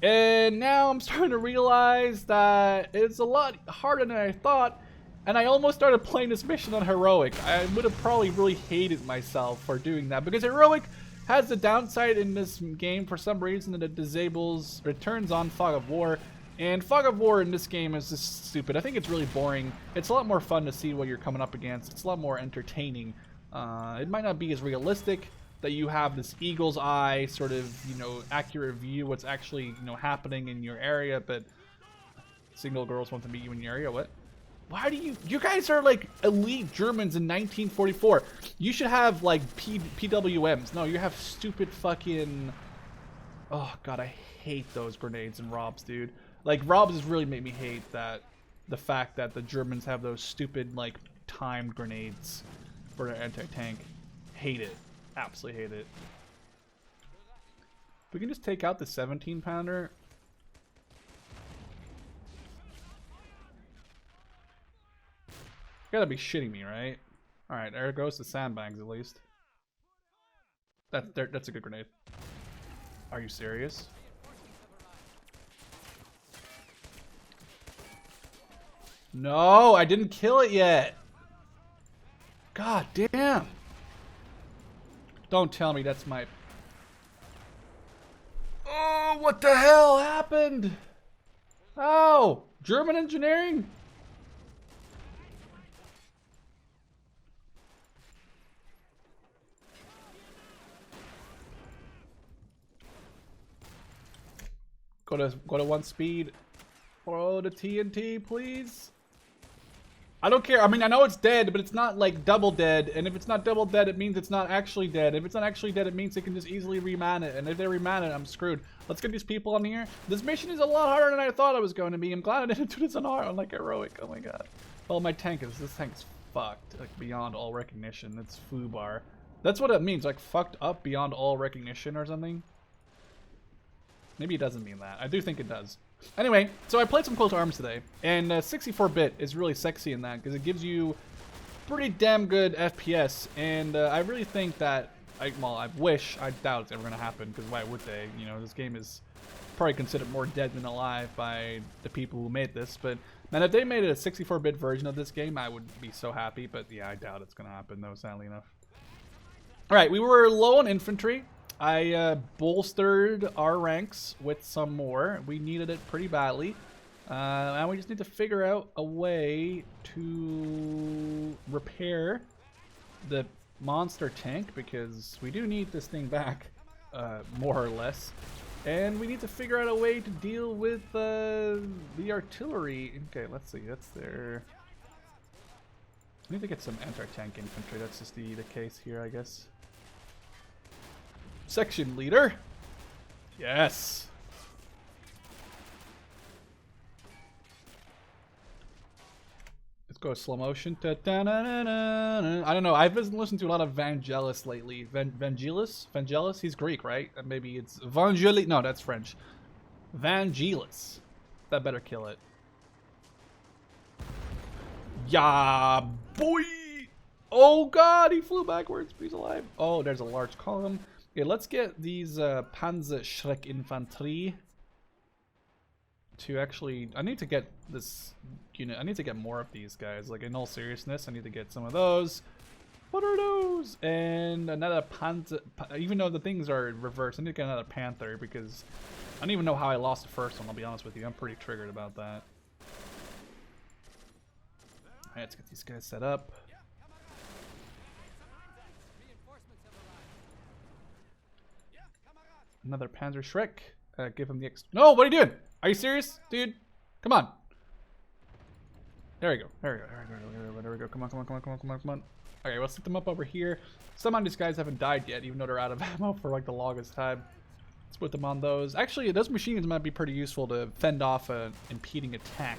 And now I'm starting to realize that it's a lot harder than I thought. And I almost started playing this mission on Heroic. I would have probably really hated myself for doing that, because Heroic has the downside in this game for some reason that it turns on Fog of War. And Fog of War in this game is just stupid. I think it's really boring. It's a lot more fun to see what you're coming up against. It's a lot more entertaining. It might not be as realistic that you have this eagle's eye sort of, you know, accurate view what's actually, you know, happening in your area, but single girls want to meet you in your area. What? Why do you guys are like elite Germans in 1944. You should have like PWMs. No, you have stupid fucking... Oh god, I hate those grenades in Robz, dude. Like, Robz has really made me hate the fact that the Germans have those stupid like timed grenades for their anti-tank. Hate it. Absolutely hate it. We can just take out the 17-pounder. You gotta be shitting me, right? Alright, there goes the sandbags at least. That's a good grenade. Are you serious? No, I didn't kill it yet. God damn. Don't tell me that's my... Oh, what the hell happened? Oh, German engineering? Go to 1 speed. Oh, the TNT, please. I don't care. I mean, I know it's dead, but it's not like double dead. And if it's not double dead, it means it's not actually dead. If it's not actually dead, it means they can just easily reman it. And if they reman it, I'm screwed. Let's get these people on here. This mission is a lot harder than I thought it was going to be. I'm glad I didn't do this on hard, on like Heroic. Oh my god. Well, this tank is fucked. Like, beyond all recognition. It's foobar. That's what it means. Like, fucked up beyond all recognition or something. Maybe it doesn't mean that. I do think it does. Anyway, so I played some Close Arms today, and 64-bit is really sexy in that because it gives you pretty damn good FPS, and I really think that, I doubt it's ever going to happen, because why would they? You know, this game is probably considered more dead than alive by the people who made this. But man, if they made a 64-bit version of this game, I would be so happy. But yeah, I doubt it's gonna happen though, sadly enough. All right, we were low on infantry. I bolstered our ranks with some more. We needed it pretty badly. And we just need to figure out a way to repair the monster tank, because we do need this thing back, more or less. And we need to figure out a way to deal with the artillery. Okay, let's see. That's there. I need to get some anti-tank infantry. That's just the case here, I guess. Section leader. Yes. Let's go slow motion. I don't know. I've been listening to a lot of Vangelis lately. Vangelis? Vangelis? He's Greek, right? Maybe it's Vangelis. No, that's French. Vangelis. That better kill it. Yeah, boy. Oh god, he flew backwards, but he's alive. Oh, there's a large column. Okay, let's get these Panzerschreck Infanterie to actually... I need to get this unit. I need to get more of these guys. Like, in all seriousness, I need to get some of those. What are those? And another Panzer... Even though the things are reversed, I need to get another Panther, because I don't even know how I lost the first one, I'll be honest with you. I'm pretty triggered about that. Alright, let's get these guys set up. Another Panzerschreck. Give him the No, what are you doing? Are you serious? Dude, come on. There we go. There we go. There we go. Come on, come on, come on, come on, come on, come on. Okay, we'll set them up over here. Some of these guys haven't died yet, even though they're out of ammo for like the longest time. Let's put them on those. Actually, those machine guns might be pretty useful to fend off an impeding attack.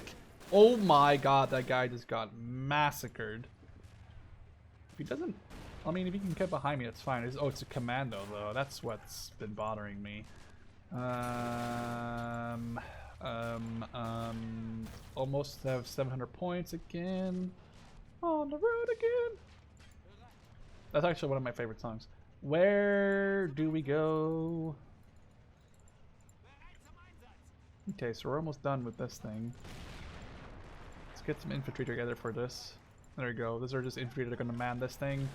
Oh my god, that guy just got massacred. If he doesn't... I mean, if he can get behind me, that's fine. Oh, it's a commando, though. That's what's been bothering me. Almost have 700 points again. On the road again. That's actually one of my favorite songs. Where do we go? Okay, so we're almost done with this thing. Let's get some infantry together for this. There we go. These are just infantry that are going to man this thing.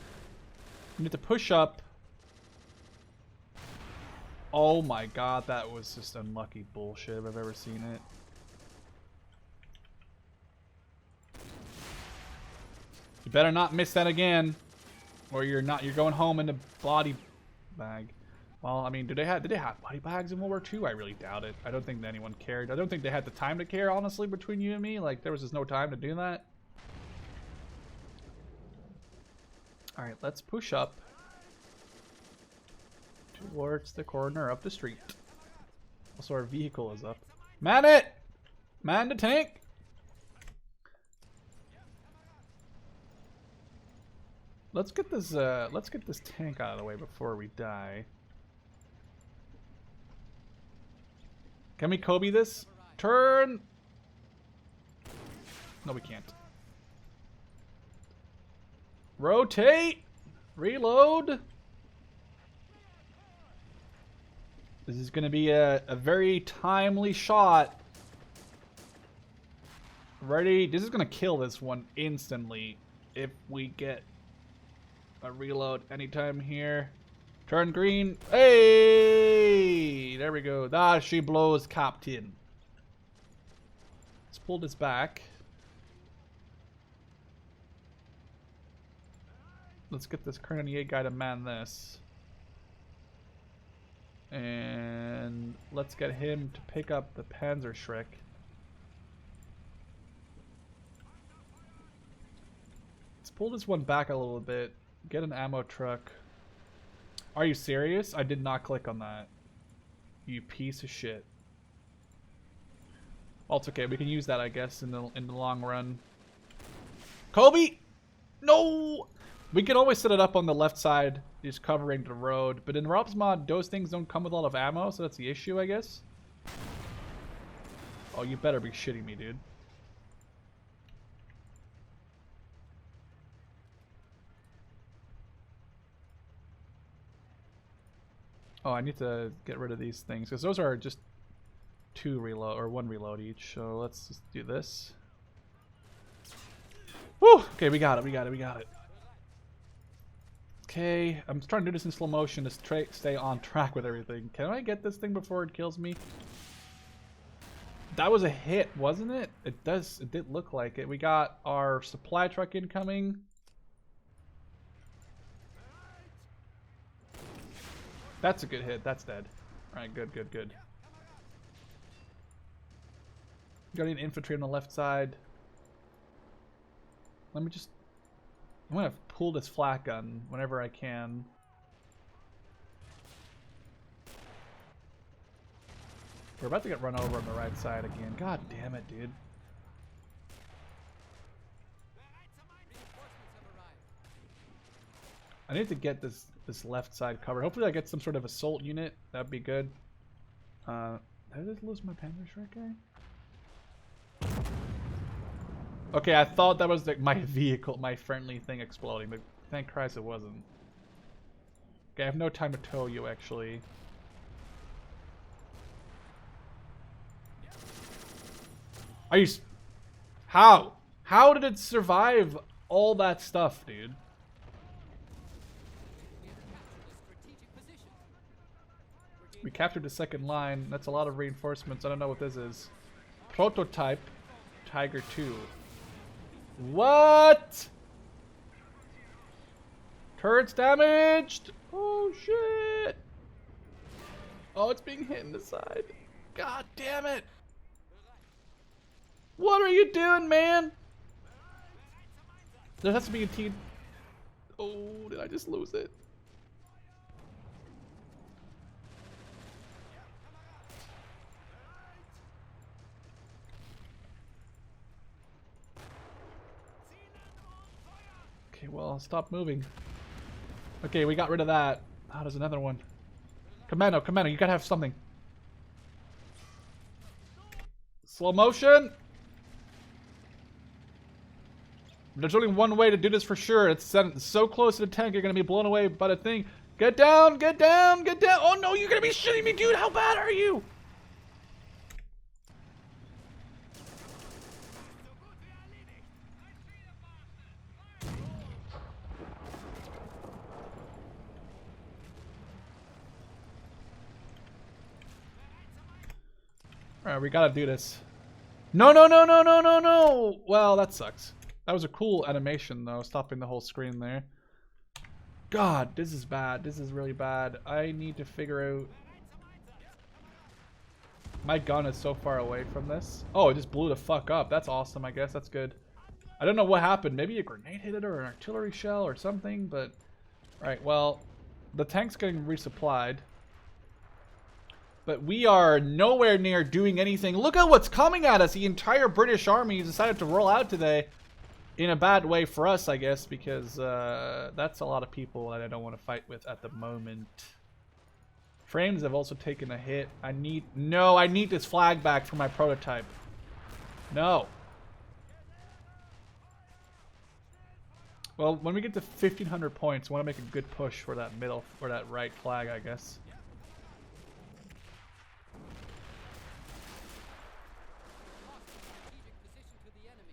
We need to push up. Oh my god, that was just unlucky bullshit if I've ever seen it. You better not miss that again, or you're going home in a body bag. Well, I mean, did they have body bags in World War II? I really doubt it. I don't think anyone cared. I don't think they had the time to care, honestly, between you and me. Like, there was just no time to do that. Alright, let's push up towards the corner of the street. Also, our vehicle is up. Man it! Man the tank! Let's get this tank out of the way before we die. Can we Kobe this? Turn! No, we can't. Rotate! Reload! This is going to be a very timely shot. Ready? This is going to kill this one instantly if we get a reload anytime here. Turn green. Hey! There we go. Ah, she blows Captain. Let's pull this back. Let's get this Colonel guy to man this. And let's get him to pick up the Panzerschreck. Let's pull this one back a little bit. Get an ammo truck. Are you serious? I did not click on that. You piece of shit. Well, it's okay. We can use that, I guess, in the long run. Kobe! No! We can always set it up on the left side, just covering the road. But in Robz mod, those things don't come with a lot of ammo, so that's the issue, I guess. Oh, you better be shitting me, dude. Oh, I need to get rid of these things, because those are just 2 reload or 1 reload each. So let's just do this. Woo! Okay, we got it. We got it. We got it. Okay, I'm trying to do this in slow motion to stay on track with everything. Can I get this thing before it kills me? That was a hit, wasn't it? It did look like it. We got our supply truck incoming. That's a good hit. That's dead. Alright, good, good, good. Got an infantry on the left side. Let me just... I'm gonna pull this flak gun whenever I can. We're about to get run over on the right side again. God damn it, dude. I need to get this left side covered. Hopefully I get some sort of assault unit. That'd be good. Did I just lose my Panther Shrek guy? Okay, I thought that was like my vehicle, my friendly thing exploding, but thank Christ it wasn't. Okay, I have no time to tow you, actually. Are you... How? How did it survive all that stuff, dude? We captured the second line. That's a lot of reinforcements. I don't know what this is. Prototype Tiger 2. What? Turret's damaged. Oh shit. Oh, it's being hit in the side. God damn it. What are you doing, man? There has to be a team. Oh, did I just lose it? Okay, well, stop moving. Okay, we got rid of that. Oh, there's another one. Commando, Commando, you gotta have something. Slow motion. There's only one way to do this for sure. It's so close to the tank, you're gonna be blown away by the thing. Get down, get down, get down. Oh no, you're gonna be shitting me, dude. How bad are you? Alright, we gotta do this. No, no, no, no, no, no, no! Well, that sucks. That was a cool animation, though, stopping the whole screen there. God, this is bad. This is really bad. I need to figure out... My gun is so far away from this. Oh, it just blew the fuck up. That's awesome, I guess. That's good. I don't know what happened. Maybe a grenade hit it or an artillery shell or something, but... Alright, well, the tank's getting resupplied. But we are nowhere near doing anything. Look at what's coming at us. The entire British army decided to roll out today. In a bad way for us, I guess, because that's a lot of people that I don't want to fight with at the moment. Frames have also taken a hit. I need this flag back for my prototype. No. Well, when we get to 1,500 points, I want to make a good push for that middle, or that right flag, I guess.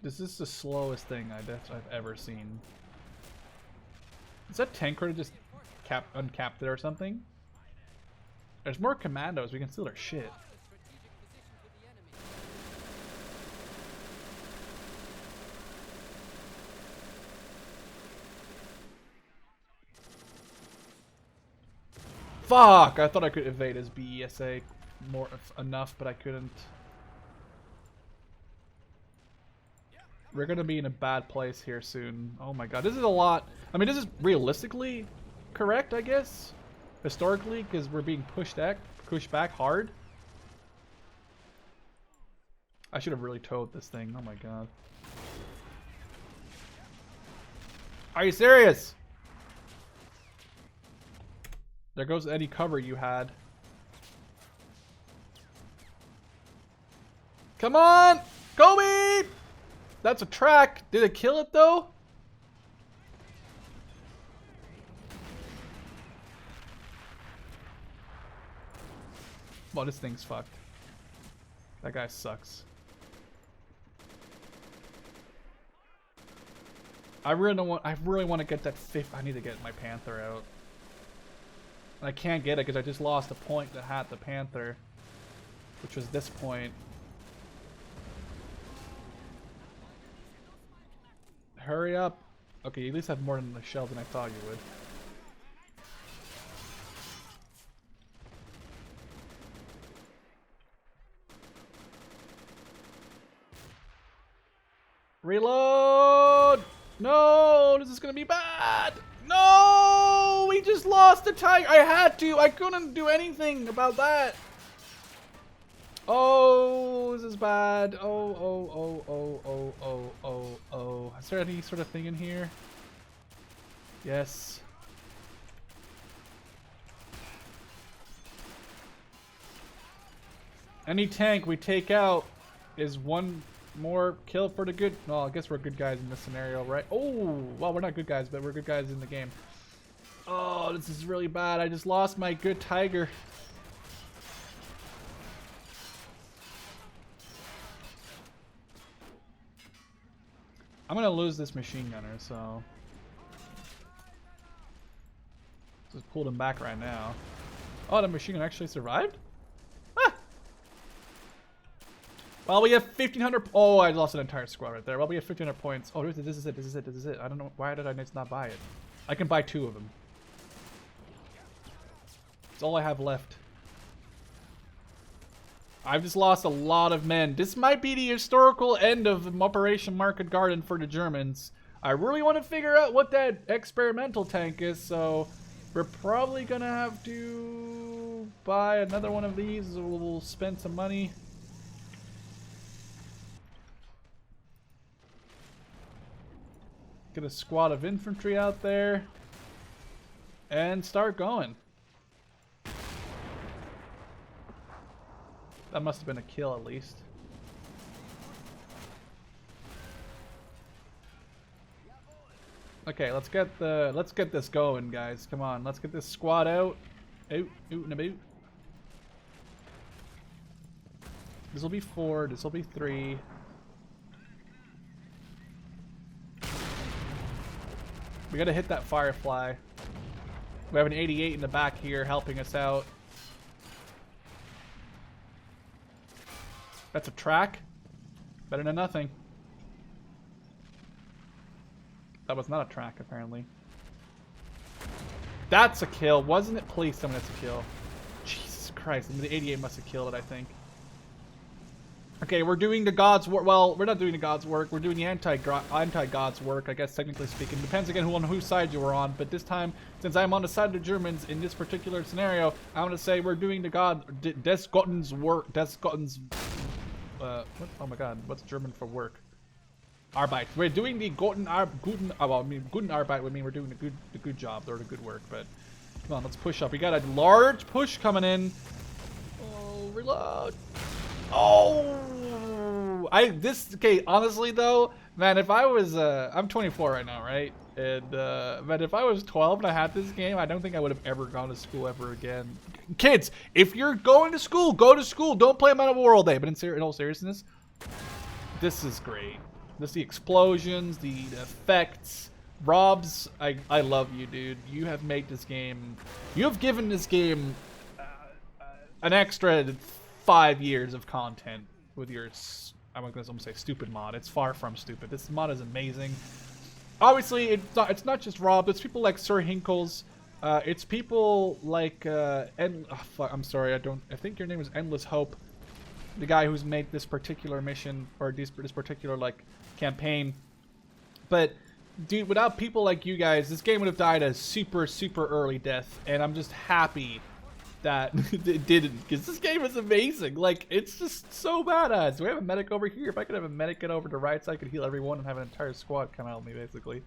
This is the slowest thing I've ever seen. Is that tanker just uncapped it or something? There's more commandos. We can steal their shit. Fuck! I thought I could evade his BESA enough, but I couldn't. We're gonna be in a bad place here soon. Oh my god, this is a lot. I mean, this is realistically correct, I guess, historically, because we're being pushed back hard. I should have really towed this thing. Oh my god. Are you serious? There goes any cover you had. Come on, Kobe! That's a track. Did it kill it though? Well, this thing's fucked. That guy sucks. I really want to get that fifth. I need to get my Panther out. I can't get it because I just lost a point that had the Panther, which was this point. Hurry up. Okay, you at least have more than the shell than I thought you would. Reload! No, this is gonna be bad. No, we just lost the tiger. I had to. I couldn't do anything about that. Oh, this is bad. Oh. Is there any sort of thing in here? Yes. Any tank we take out is one more kill for the good. Well, I guess we're good guys in this scenario, right? Oh, well, we're not good guys, but we're good guys in the game. Oh, this is really bad. I just lost my good tiger. I'm gonna lose this machine gunner, so just pulled him back right now. Oh, the machine gun actually survived? Ah! Well, we have 1,500. Oh, I lost an entire squad right there. Well, we have 1,500 points. Oh, this is it. I don't know. Why did I just not buy it? I can buy 2 of them. That's all I have left. I've just lost a lot of men. This might be the historical end of Operation Market Garden for the Germans. I really want to figure out what that experimental tank is, so we're probably gonna have to buy another one of these. We'll spend some money. Get a squad of infantry out there and start going. That must have been a kill at least. Okay, let's get this going, guys. Come on, let's get this squad out and about. This will be 4. This will be 3. We gotta hit that Firefly. We have an 88 in the back here helping us out. That's a track. Better than nothing. That was not a track, apparently. That's a kill, wasn't it? Please tell me that's a kill. Jesus Christ, the 88 must have killed it, I think. Okay, we're doing the God's work. Well, we're not doing the God's work. We're doing the anti-God's work, I guess, technically speaking. Depends again on whose side you were on. But this time, since I'm on the side of the Germans in this particular scenario, I'm going to say we're doing the Des Gotten's work. Des Gotten's... what? Oh my God, what's German for work? Arbeit. We're doing the guten Arbeit would mean we're doing the good job or the good work. But come on, let's push up. We got a large push coming in. Oh, reload. Oh, okay, honestly though, man, if I was I'm 24 right now, right? And but if I was 12 and I had this game, I don't think I would have ever gone to school ever again. Kids, if you're going to school, go to school. Don't play MoW all day. But in all seriousness, this is great. This the explosions, the effects. Robz, I love you, dude. You have made this game. You have given this game an extra 5 years of content with your, I'm gonna almost say stupid mod. It's far from stupid. This mod is amazing. Obviously, it's not just Rob. It's people like Sir Hinkles. It's people like I'm sorry. I think your name is Endless Hope, the guy who's made this particular mission or this particular like campaign. But dude, without people like you guys, this game would have died a super early death. And I'm just happy that it didn't, because this game is amazing. Like, it's just so badass. We have a medic over here. If I could have a medic get over to the right side, I could heal everyone and have an entire squad come out of me, basically.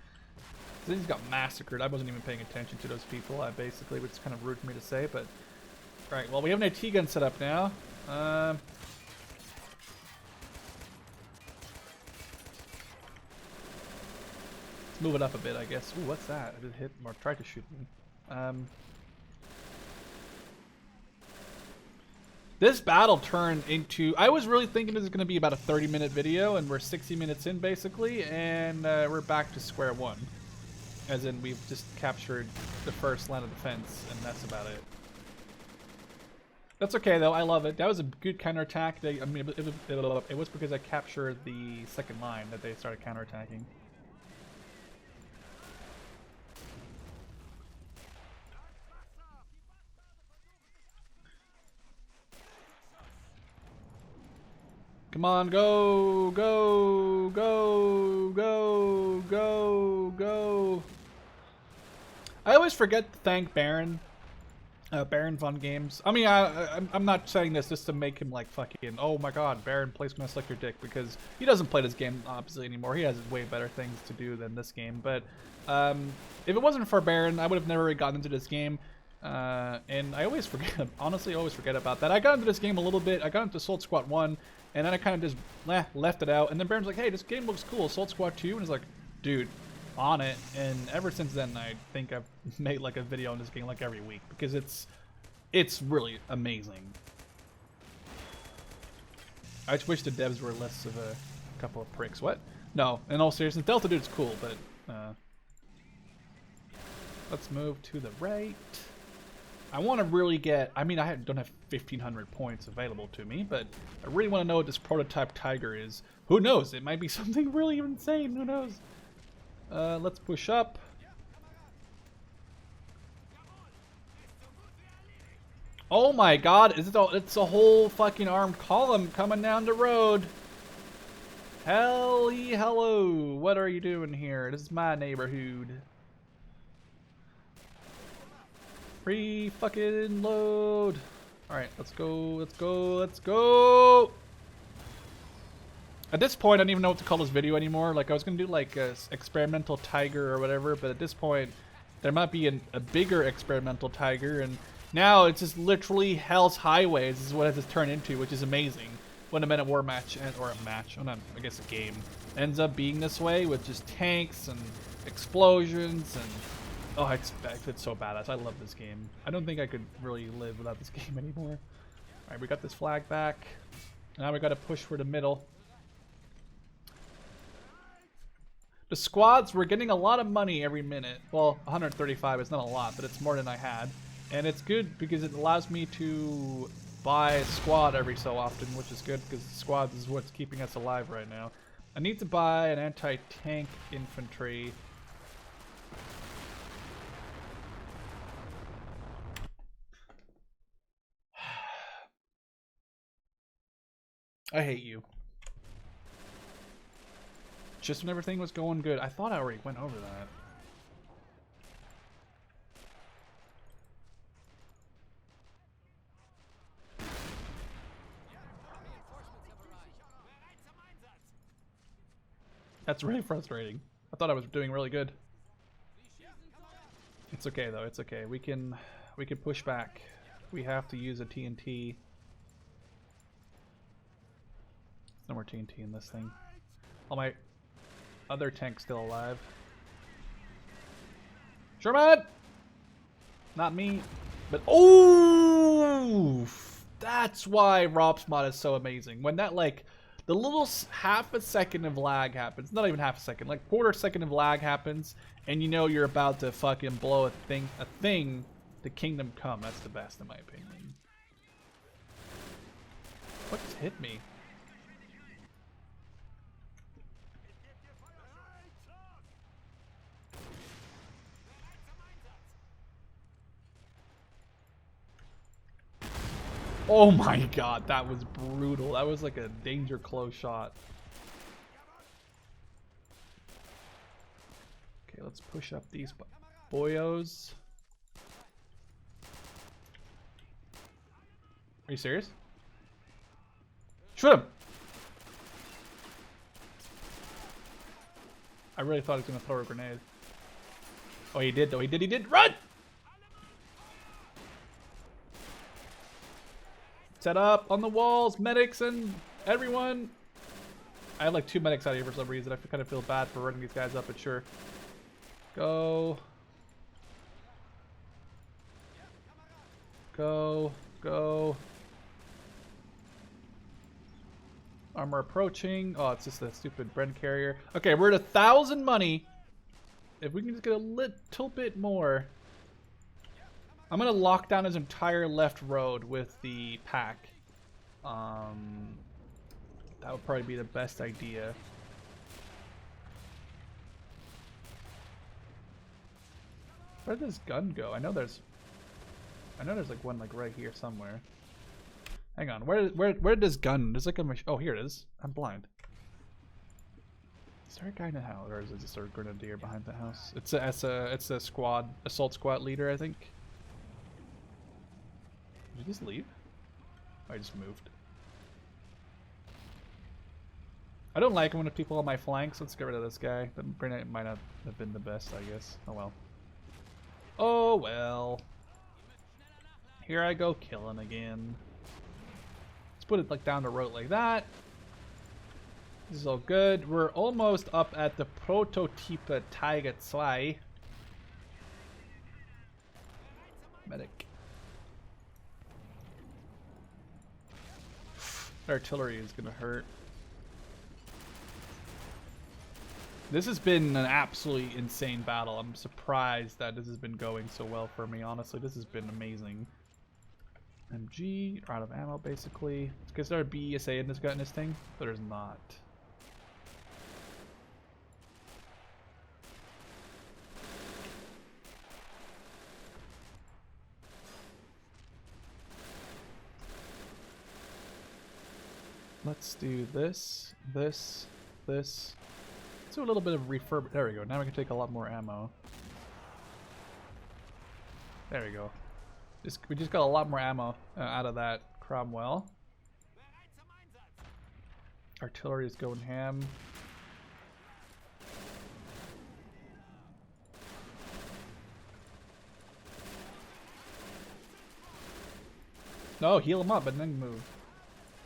So these got massacred. I wasn't even paying attention to those people, basically, which is kind of rude for me to say, but... Right, well, we have an AT gun set up now. Let's move it up a bit, I guess. Ooh, what's that? I did hit or tried to shoot me. This battle turned into... I was really thinking this is going to be about a 30-minute video, and we're 60 minutes in, basically, and we're back to square one. As in, we've just captured the first line of defense, and that's about it. That's okay, though. I love it. That was a good counterattack. I mean, it was because I captured the second line that they started counterattacking. Come on, go, go, go, go, go, go. I always forget to thank Baron. Baron Fun Games. I mean, I'm not saying this just to make him like fucking, oh my god, Baron plays gonna suck your dick, because he doesn't play this game obviously anymore. He has way better things to do than this game. But if it wasn't for Baron, I would have never gotten into this game. And I always forget, honestly, I always forget about that. I got into this game a little bit. I got into Assault Squad 1, and then I kind of just left it out. And then Baron's like, hey, this game looks cool, Assault Squad 2. And he's like, dude, on it. And ever since then, I think I've made like a video on this game like every week, because it's really amazing. I just wish the devs were less of a couple of pricks. What? No, in all seriousness, Delta Dude's cool, but let's move to the right. I want to really get, I mean, I don't have 1,500 points available to me, but I really want to know what this prototype Tiger is. Who knows? It might be something really insane. Who knows? Let's push up. Oh my god, it's a whole fucking armed column coming down the road. Hello, what are you doing here? This is my neighborhood. Free fucking load. Alright, let's go, let's go, let's go! At this point, I don't even know what to call this video anymore. Like, I was gonna do like a experimental tiger or whatever, but at this point, there might be a bigger experimental tiger, and now it's just literally Hell's Highways is what it has turned into, which is amazing. When a Men at War match, or a match, or not, I guess a game, ends up being this way with just tanks and explosions and... Oh, it's so badass. I love this game. I don't think I could really live without this game anymore. Alright, we got this flag back. Now we gotta push for the middle. The squads, we're getting a lot of money every minute. Well, 135 is not a lot, but it's more than I had. And it's good because it allows me to buy a squad every so often, which is good because squads is what's keeping us alive right now. I need to buy an anti-tank infantry. I hate you. Just when everything was going good. I thought I already went over that. That's really frustrating. I thought I was doing really good. It's okay though, it's okay. We can push back. We have to use a TNT. No more TNT in this thing. All my other tank's still alive. Sherman! Not me, but oh! That's why Robz mod is so amazing. When that like the little half a second of lag happens, not even half a second, like quarter second of lag happens, and you know you're about to fucking blow a thing, the kingdom come. That's the best in my opinion. What just hit me? Oh my god, that was brutal. That was like a danger close shot. Okay, let's push up these boyos. Are you serious? Shoot him! I really thought he was gonna throw a grenade. Oh, he did though. He did. Run! Set up on the walls, medics and everyone. I have like 2 medics out here for some reason. I kind of feel bad for running these guys up, but sure. Go. Go. Go. Armor approaching. Oh, it's just a stupid Bren carrier. Okay, we're at 1,000 money. If we can just get a little bit more. I'm gonna lock down his entire left road with the pack. That would probably be the best idea. Where did this gun go? I know there's like one like right here somewhere. Hang on, where did this gun? There's like a oh, here it is. I'm blind. Is there a guy in the house, or is it just a grenadier behind the house? It's a squad, assault squad leader, I think. Did he just leave? Oh, I just moved. I don't like when the people on my flanks. Let's get rid of this guy. The grenade might not have been the best, I guess. Oh well. Oh well. Here I go killing again. Let's put it like down the road like that. This is all good. We're almost up at the Prototype Tiger 2. Medic. Artillery is gonna hurt. This has been an absolutely insane battle. I'm surprised that this has been going so well for me. Honestly, this has been amazing. MG, out of ammo basically. Is there a BSA in this thing? But there's not. Let's do this, this. Let's do a little bit of refurb. There we go. Now we can take a lot more ammo. There we go. We just got a lot more ammo out of that Cromwell. Artillery is going ham. No, heal him up and then move.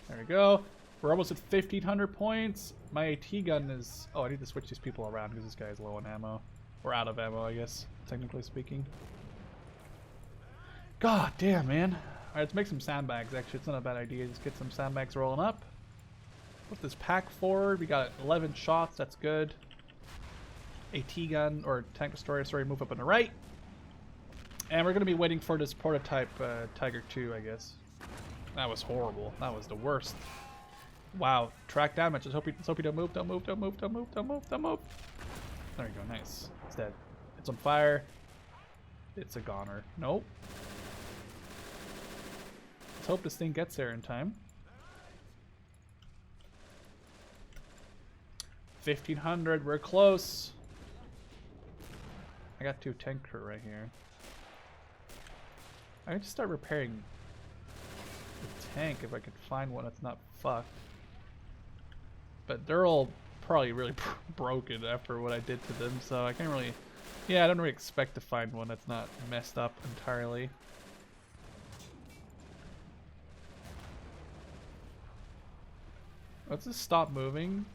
There we go. We're almost at 1,500 points. My AT gun is... Oh, I need to switch these people around because this guy is low on ammo. Or out of ammo, I guess, technically speaking. God damn, man. Alright, let's make some sandbags, actually. It's not a bad idea. Just get some sandbags rolling up. Put this pack forward. We got 11 shots. That's good. AT gun, or tank destroyer, sorry, move up on the right. And we're going to be waiting for this prototype Tiger 2, I guess. That was horrible. That was the worst. Wow. Track damage. Let's hope you don't move. Don't move. Don't move. Don't move. Don't move. Don't move. There you go. Nice. It's dead. It's on fire. It's a goner. Nope. Let's hope this thing gets there in time. 1,500. We're close. I got 2 tank crew right here. I can just start repairing the tank if I could find one that's not fucked. But they're all probably really broken after what I did to them, so I can't really... Yeah, I don't really expect to find one that's not messed up entirely. Let's just stop moving.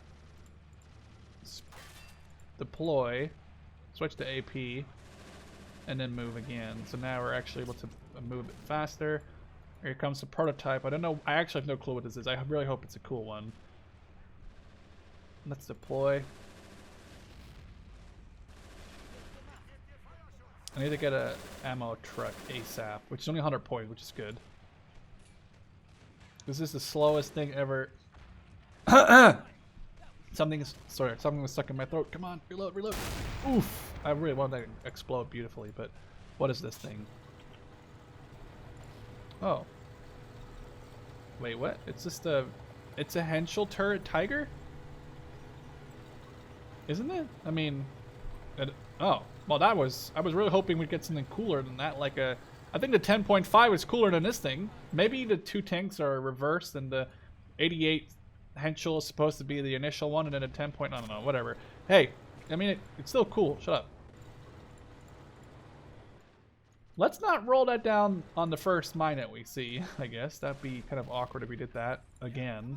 Deploy. Switch to AP. And then move again. So now we're actually able to move it faster. Here comes the prototype. I don't know. I actually have no clue what this is. I really hope it's a cool one. Let's deploy. I need to get a ammo truck ASAP, which is only 100 points, which is good. This is the slowest thing ever. Something was stuck in my throat. Come on, reload, reload. Oof! I really want that to explode beautifully, but what is this thing? Oh. Wait, what? It's just a... It's a Henschel turret Tiger? Isn't it? I mean... oh. Well, that was... I was really hoping we'd get something cooler than that, like a... I think the 10.5 is cooler than this thing. Maybe the 2 tanks are reversed and the 88 Henschel is supposed to be the initial one and then a 10 point... I don't know, whatever. Hey, I mean, it's still cool. Shut up. Let's not roll that down on the first mine that we see, I guess. That'd be kind of awkward if we did that again.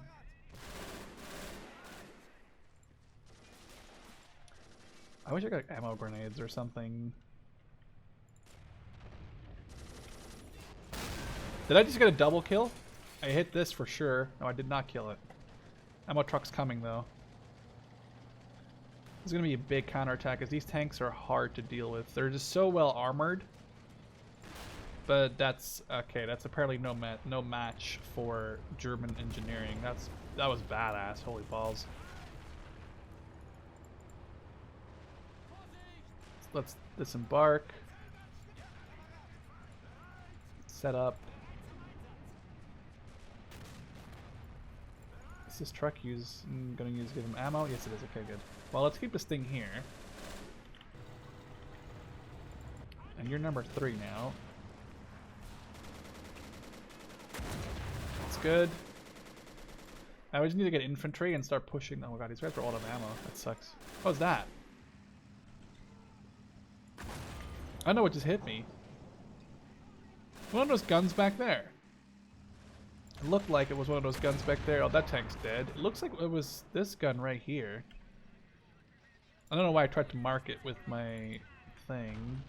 I wish I got ammo grenades or something. Did I just get a double kill? I hit this for sure. No, I did not kill it. Ammo truck's coming though. It's gonna be a big counterattack because these tanks are hard to deal with. They're just so well armored. But that's okay. That's apparently no match for German engineering. That was badass. Holy balls. Let's disembark. Set up. Is this truck gonna give him ammo? Yes, it is. Okay, good. Well, let's keep this thing here. And you're number 3 now. That's good. Now we just need to get infantry and start pushing. Oh my god, these guys are all out of ammo. That sucks. What was that? I know what just hit me. One of those guns back there. It looked like it was one of those guns back there. Oh, that tank's dead. It looks like it was this gun right here. I don't know why I tried to mark it with my thing.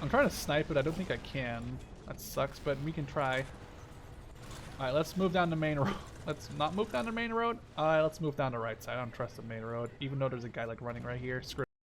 I'm trying to snipe it. I don't think I can. That sucks, but we can try. Alright, let's move down the main road. Let's not move down the main road. Let's move down the right side. I don't trust the main road. Even though there's a guy like running right here. Screw